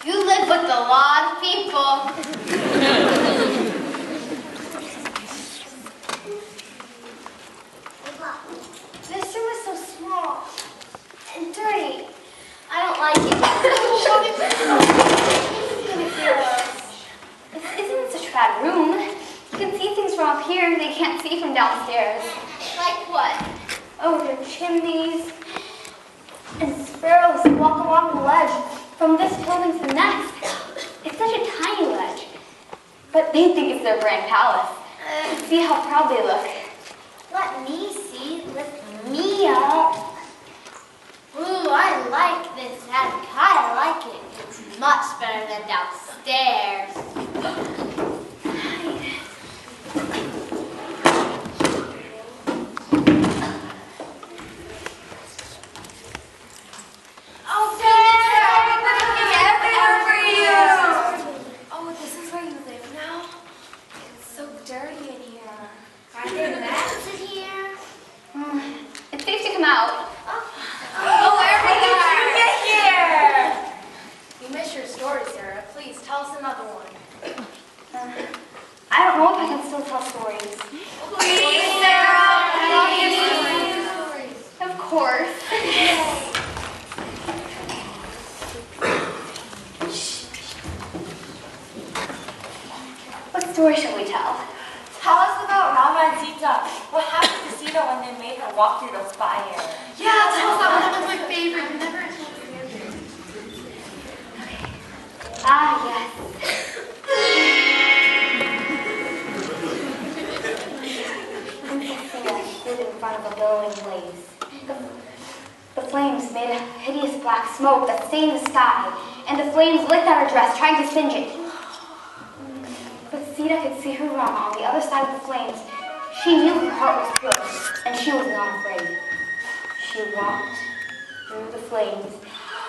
You live with a lot of people. This room is so small and dirty. I don't like it. This isn't such a bad room. You can see things from up here they can't see from downstairs. Like what? Oh, there are chimneys and sparrows walk along the ledge from this building to the next. It's such a tiny ledge. But they think it's their grand palace. See how proud they look. Let me see. Lift me up. Ooh, I like this attic. I like it. It's much better than downstairs. Oh, Sarah, I've been looking everywhere for you. Oh, this is where you live now? It's so dirty in here. Are there rats in here? It's safe to come out. Oh, everything you get here. You missed your story, Sarah. Please, tell us another one. story shall we tell? Tell us about Rama and Sita. What happened to Sita when they made her walk through the fire? Yeah, tell us that one. That was my favorite. Never Ah, yes. Princess Sita stood in front of a billowing blaze. The flames made a hideous black smoke that stained the sky, and the flames licked at her dress, trying to singe it. But Sita could see her Rama on the other side of the flames. She knew her heart was pure, and she was not afraid. She walked through the flames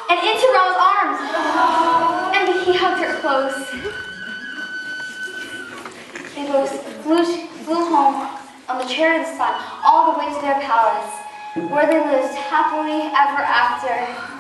and into Rama's arms, and he hugged her close. They both flew home on the chariot of the sun, all the way to their palace, where they lived happily ever after.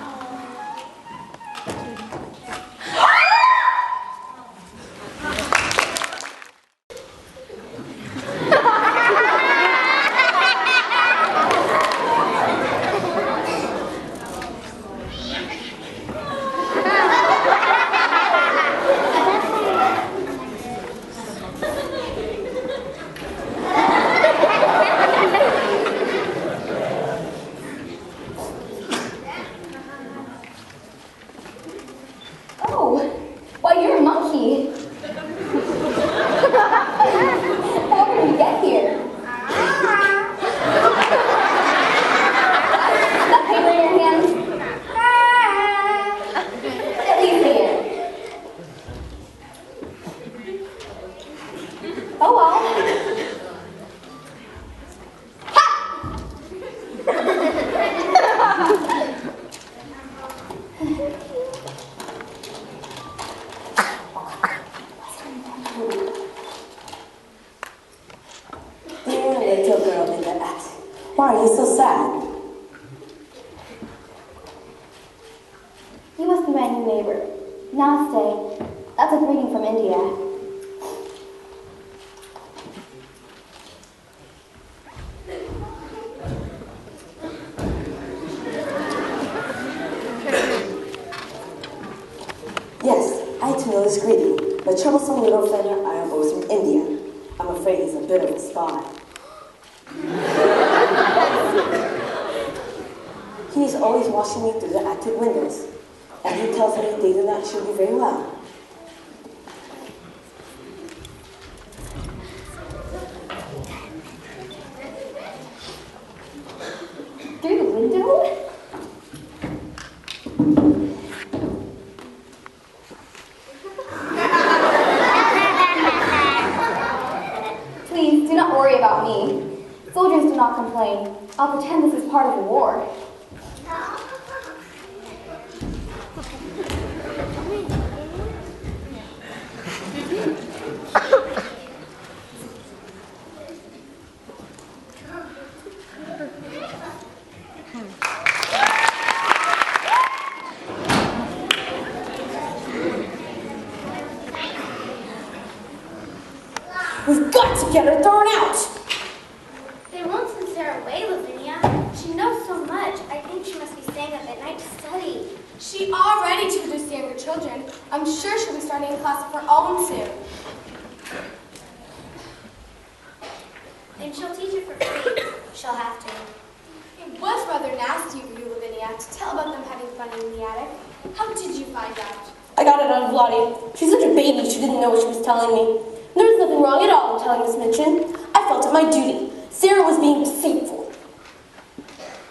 Why are you so sad? You must be my new neighbor. Namaste. That's a greeting from India. Yes, I too know this greeting. The troublesome little fella I am both from India. I'm afraid he's a bit of a spy. He is always watching me through the attic windows, and he tells me they do not show me very well. Through the window? Please, do not worry about me. Soldiers do not complain. I'll pretend this is part of the war. We've got to get her thrown out! They won't send Sarah away, Lavinia. She knows so much. I think she must be staying up at night to study. She already tutored the younger children. I'm sure she'll be starting a class of her own soon. And she'll teach it for free. She'll have to. It was rather nasty for you, Lavinia, to tell about them having fun in the attic. How did you find out? I got it out of Lottie. She's such a baby, she didn't know what she was telling me. There was nothing wrong at all in telling Miss Minchin. I felt it my duty. Sarah was being deceitful.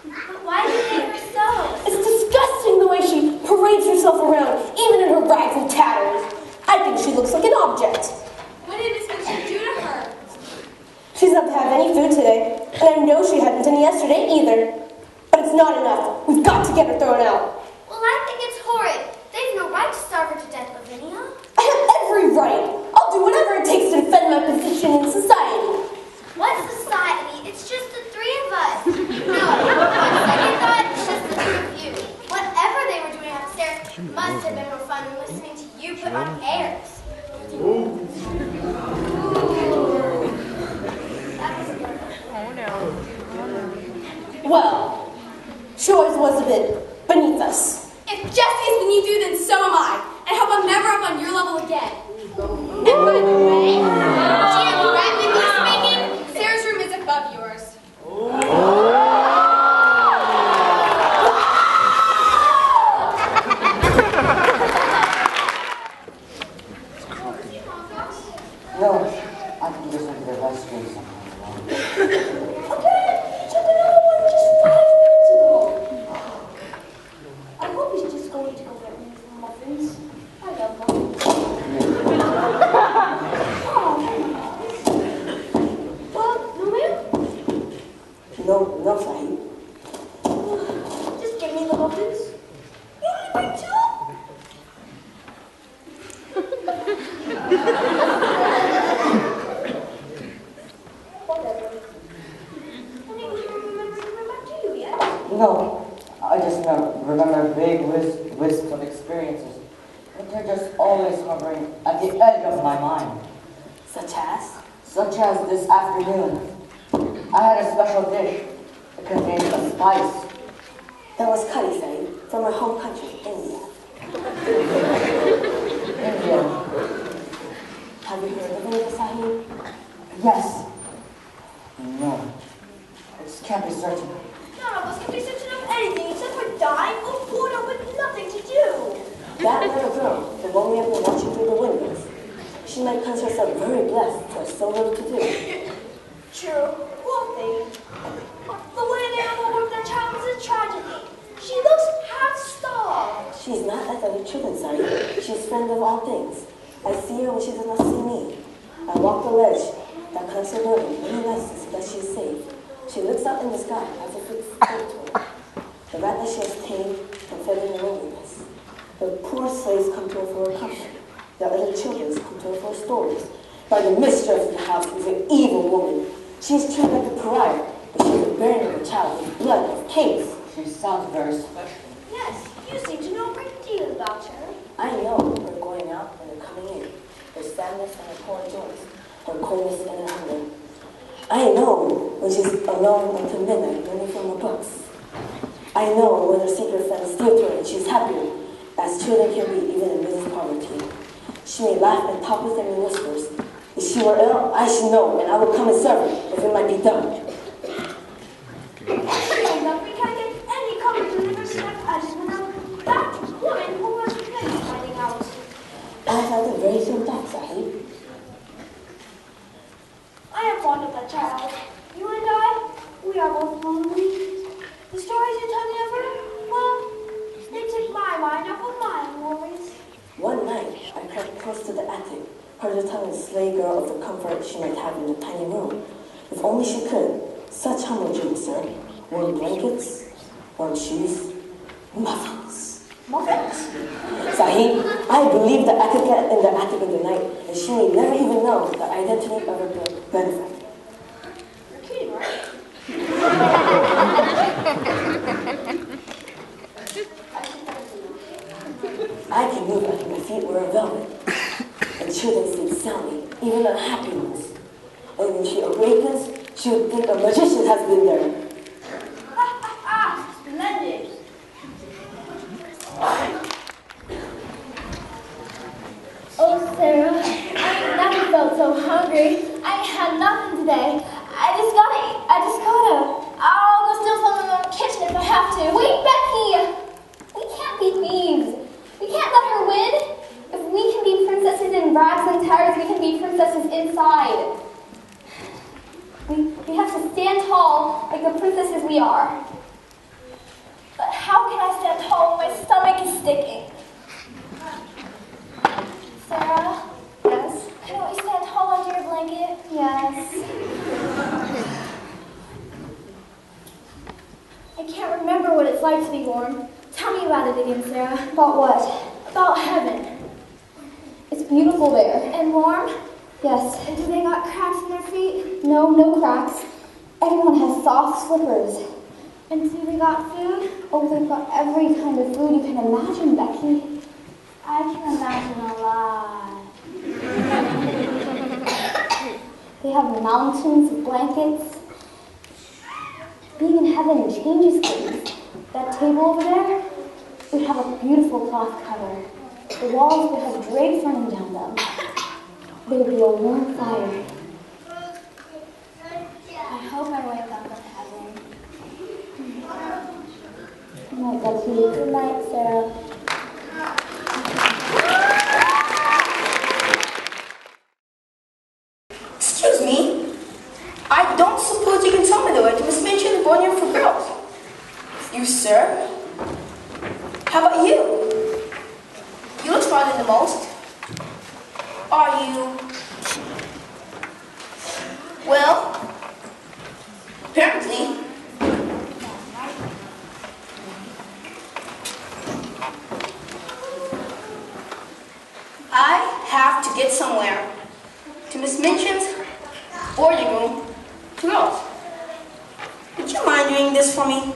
But why did you hate her so? It's disgusting the way she parades herself around, even in her rags and tatters. I think she looks like an object. What did Miss Minchin do to her? She's not to have any food today, and I know she hadn't any yesterday either. But it's not enough. We've got to get her thrown out. Well, I think it's horrid. They've no right to starve her to death, Lavinia. I have every right. I'll do whatever it takes to defend my position in society. What society? It's just the three of us. No, on second thought, it's just the two of you. Whatever they were doing upstairs must have been more fun than listening to you put on airs. Well, she always was a bit beneath us. If Jessie is beneath you, then so am I. I hope I'm never up on your level again. And by the way, muffins. I love muffins. Well, no ma'am? No, Sahib. Just give me the muffins. You only bring two? Whatever. Honey, we don't remember coming back to you yet. No, I just remember vague wisps of experiences, but they're just always hovering at the edge of my mind. Such as? Such as this afternoon. I had a special dish. It contained a spice. That was curry, Sahib, from our home country, India. India. Have you heard of India, Sahib? Yes. No. I just can't be certain. None of us can be certain of anything except for dying or bored up with nothing to do. That little girl, the one we have been watching through the windows, she might consider herself very blessed to have so little to do. True. Poor thing. The way an animal worked that child is a tragedy. She looks half starved. She's not like other children, Sahib. She's friend of all things. I see her when she does not see me. I walk the ledge that connects her building many nights so that she is safe. She looks out in the sky as if it's territory. The rat that she has tamed and fed in the wilderness. The poor slaves come to her for her comfort. The other children come to her for stories. By the mistress of the house is an evil woman. She is treated like a pariah, but she is bearing of a child with blood of kings. She sounds very special. Yes, you seem to know a great deal about her. I know her going out and her coming in, her sadness and her poor joys, her coldness and her hunger. I know when she's alone until midnight learning from her books. I know when her secret friends steal to her and she's happier, as children can be even in Mrs. Poverty. She may laugh and talk with them in whispers. If she were ill, I should know, and I would come and serve her if it might be done. That we can't get any comfort to live herself as without that woman who was really finding out. I felt the very same thought, Sahib. I am fond of that child. You and I, we are both lonely. The stories you tell me of her, well, they take my mind off of my worries. One night, I crept close to the attic, heard her telling the slave girl of the comfort she might have in the tiny room. If only she could. Such humble dreams, sir. Warm blankets, warm shoes, muffins. Muffins? Sahib, I believe that I could get in the attic in the night, and she may never even know the identity of her benefactor. You're kidding, right? I can move like my feet were of velvet, and children sleep soundly, even unhappy ones. And when she awakens, she would think a magician has been there. Splendid. Oh, Sarah, I never felt so hungry. I ain't had nothing today. I just gotta eat. I'll go steal something from the kitchen if I have to. Wait, Becky! We can't be thieves. We can't let her win. If we can be princesses in rags and tatters, we can be princesses inside. We have to stand tall like the princesses we are. But how can I stand tall when my stomach is sticking? Sarah? Yes? Can we stand tall under your blanket? Yes. I can't remember what it's like to be warm. Tell me about it again, Sarah. About what? About heaven. It's beautiful there. And warm? Yes. And do they got cracks in their feet? No, no cracks. Everyone has soft slippers. And do they got food? Oh, they've got every kind of food you can imagine, Becky. I can imagine a lot. They have mountains of blankets. Being in heaven changes things. That table over there would have a beautiful cloth cover. The walls would have drapes running down them. There would be a warm fire. I hope I wake up in heaven. Good night, Becky. Good night, Sarah. Excuse me. I don't suppose you can tell me the way to Miss Minchin's boarding room for girls. You, sir? How about you? You look smiling the most? Are you? Well, apparently. I have to get somewhere. To Miss Minchin's boarding room to girls. Would you mind doing this for me?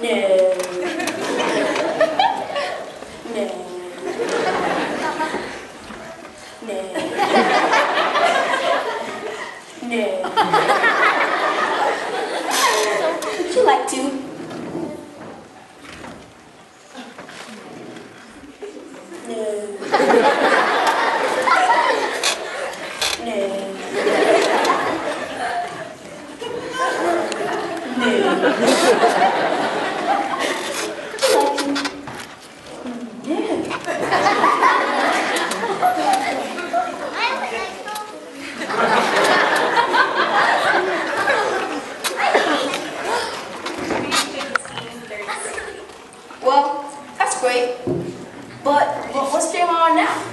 No. No. No. Would you like to? No. Well, that's great. But what's going on now?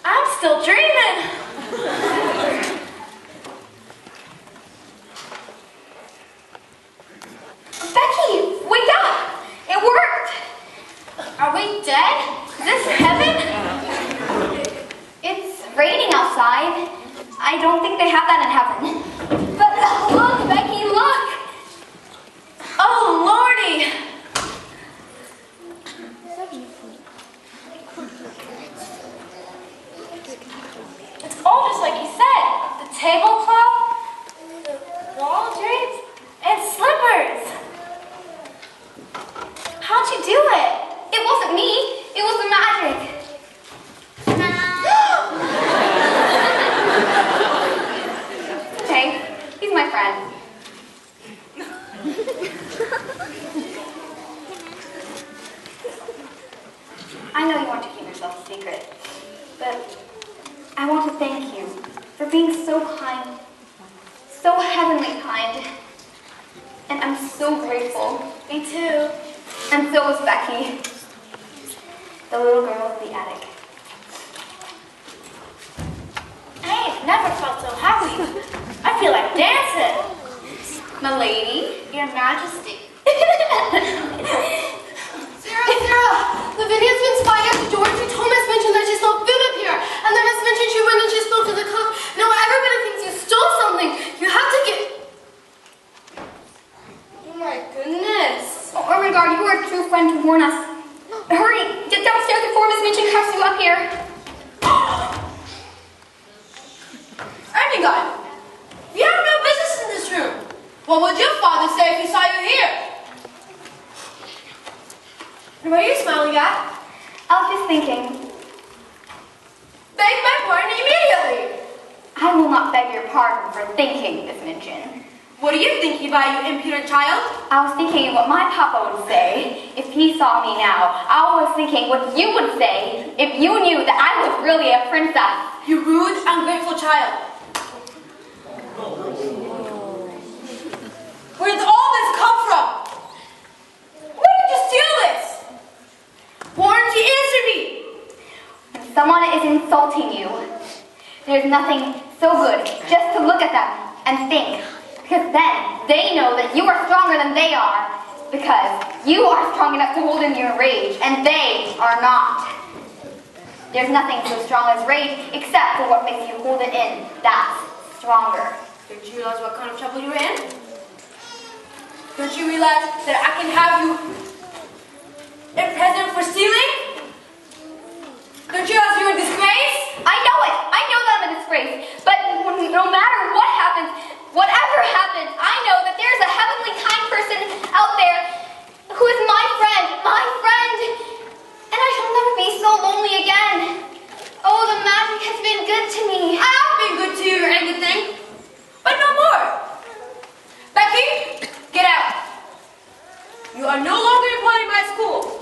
I'm still dreaming. Becky, wake up! It worked! Are we dead? Is this heaven? It's raining outside. I don't think they have that in heaven. But look, Becky, look! Oh, Lordy! It's all just like you said. The tablecloth, the wall drapes, and slippers. How'd you do it? It wasn't me. It was the magic. Okay, he's my friend. I know you want to keep yourself a secret, but I want to thank you for being so kind, so heavenly kind, and I'm so grateful. Me too. And so was Becky, the little girl in the attic. I ain't never felt so happy. I feel like dancing. Milady, Your Majesty. Sarah, Lavinia's been spying out the door. She told Miss Minchin that she stole food up here. And then Miss Minchin, she went and she spoke to the cook. Now everybody thinks you stole something. You have to get... Oh my goodness. oh my God, you were a true friend to warn us. Hurry, get downstairs before Miss Minchin cuffs you up here. Ermengarde, you have no business in this room. What would your father say if he saw you here? What are you smiling at? I was just thinking, Beg my pardon immediately. I will not beg your pardon for thinking, Miss Minchin. What are you thinking about, you impudent child? I was thinking what my papa would say if he saw me now. I was thinking what you would say if you knew that I was really a princess. You rude, ungrateful child. Where did all this come from? Where did you steal this? Why aren't you answer me? When someone is insulting you, there's nothing so good just to look at them and think. Because then they know that you are stronger than they are. Because you are strong enough to hold in your rage, and they are not. There's nothing so strong as rage except for what makes you hold it in. That's stronger. Don't you realize what kind of trouble you're in? Don't you realize that I can have you imprisoned for stealing? Don't you realize you're a disgrace? I know it. I know that I'm a disgrace. But no matter what happens, whatever happens, I know that there's a heavenly kind person out there who is my friend. And I shall never be so lonely again. Oh, the magic has been good to me. I have been good to you or anything, but no more. Becky, get out. You are no longer employed in my school.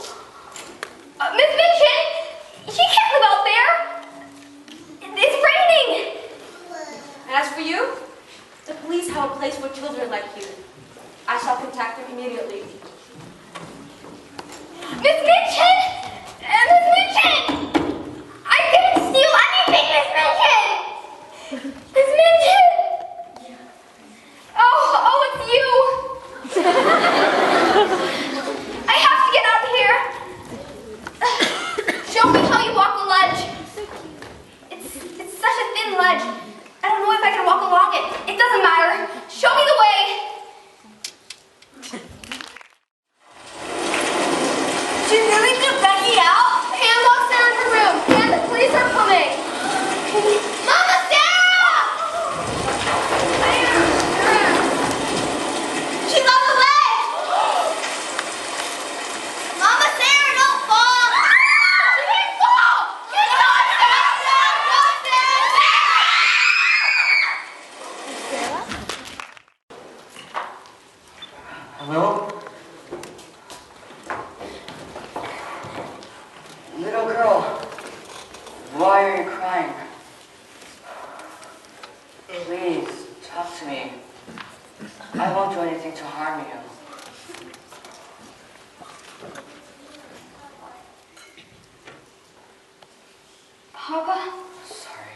ledge. I don't know if I can walk along it. It doesn't matter. Show me the way. She really took Becky out? Hands off Sarah in her room. And the police are coming. Mama Sarah! She's on the ledge! Mama Sarah, don't fall! She didn't fall! Get on, Sarah! Hello? Little girl, why are you crying? Please, talk to me. I won't do anything to harm you. Papa? Sorry.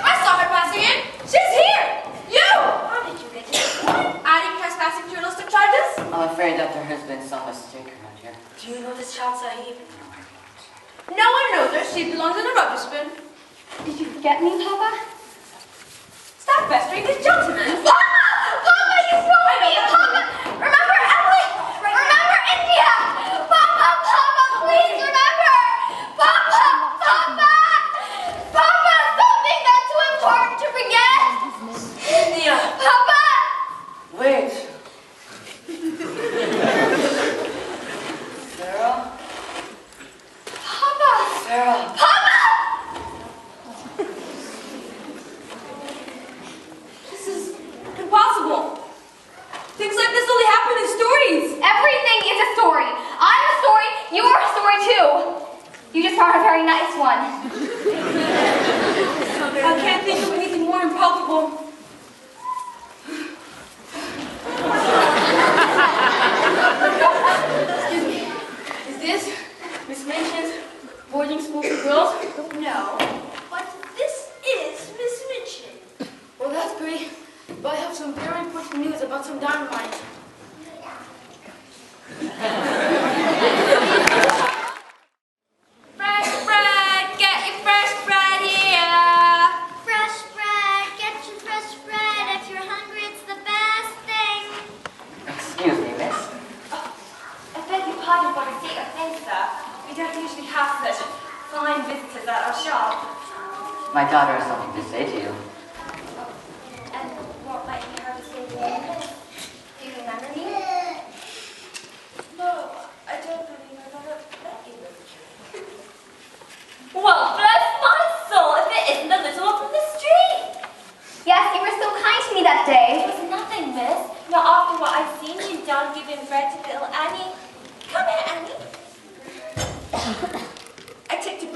I saw her passing in. She's here. You. How did you get here? Adding trespassing journalistic charges? I'm afraid that there has been some mistake around here. Do you know this child, Sahib? No one knows her. She belongs in a rubbish bin. Did you forget me, Papa? Stop pestering this gentleman. Papa! Papa, you told me! Papa! Remember Emily? Remember India? Papa! Papa, please remember! Papa! Papa! Papa! Something that's too important to forget! India. Papa! Wait. Sarah? Papa! Sarah? Papa! This is impossible. Things like this only happen in stories. Everything is a story. I'm a story. You are a story too. You just are a very nice one. I can't think of anything more improbable. Excuse me. Is this Miss Minchin's boarding school for girls? No, but this is Miss Minchin. Well, that's great. But I have some very important news about some dynamite. Fresh bread! Get your fresh bread here! Fresh bread, get your fresh bread. If you're hungry, it's the best thing. Excuse me, miss. I beg your pardon for the state of things, sir. We don't usually have such fine visitors at our shop. My daughter has something to say to you. And what might you have to say to me? Do you remember me? No, I don't really remember that either. Well, bless my soul, if it isn't the little one from the street! Yes, you were so kind to me that day. It was nothing, miss. Not after what I've seen you done giving bread to little Annie. Come here, Annie. I took to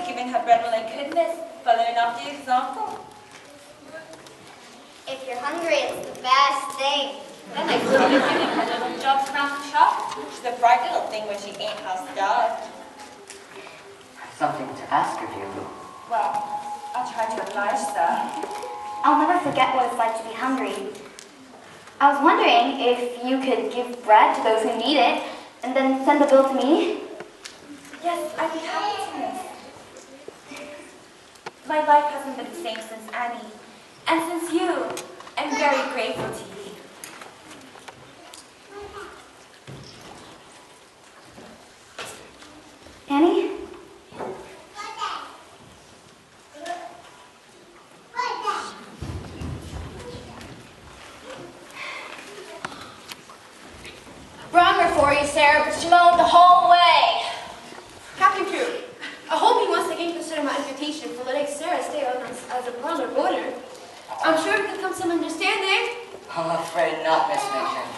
giving her bread when I could, miss, following after your example. If you're hungry, it's the best thing. Then I started giving her little jobs around the shop. She's a bright little thing when she ain't half-starved. Something to ask of you. Well, I'll try to oblige, sir. I'll never forget what it's like to be hungry. I was wondering if you could give bread to those who need it and then send the bill to me. Yes, I'd be happy to, miss. My life hasn't been the same since Annie. And since you, I'm very grateful to you. Annie? Brought her for you, Sarah, but she moaned the whole way. Captain Crew, I hope you once again consider my invitation for letting Sarah stay with us as a parlor boarder. I'm sure we can come to some understanding. I'm afraid not, Miss Minchin.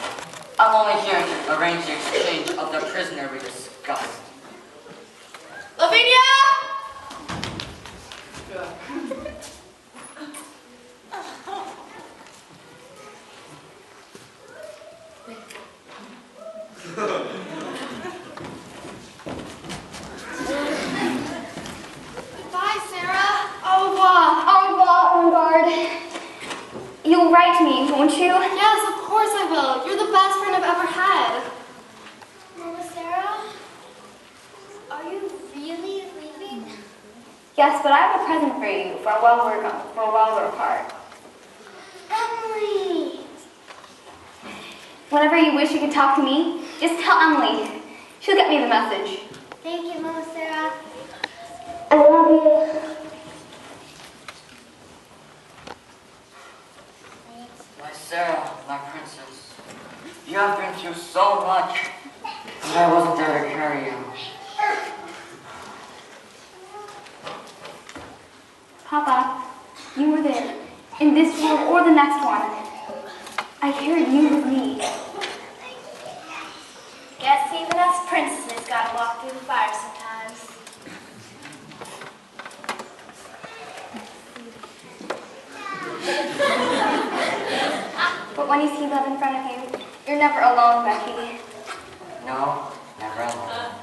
I'm only here to arrange the exchange of the prisoner we discussed. Lavinia! Goodbye, Sarah. Au revoir, au revoir, en garde. You'll write me, won't you? Yes, of course I will. You're the best friend I've ever had. Mama Sarah? Yes, but I have a present for you for while we're apart. Emily! Whenever you wish you could talk to me, just tell Emily. She'll get me the message. Thank you, Mama Sarah. I love you. My Sarah, my princess, you have been through so much, but I wasn't there to carry you. Papa, you were there, in this world or the next one. I carried you with me. Guess even us princesses gotta walk through the fire sometimes. But when you see love in front of you, you're never alone, Becky. No, never alone.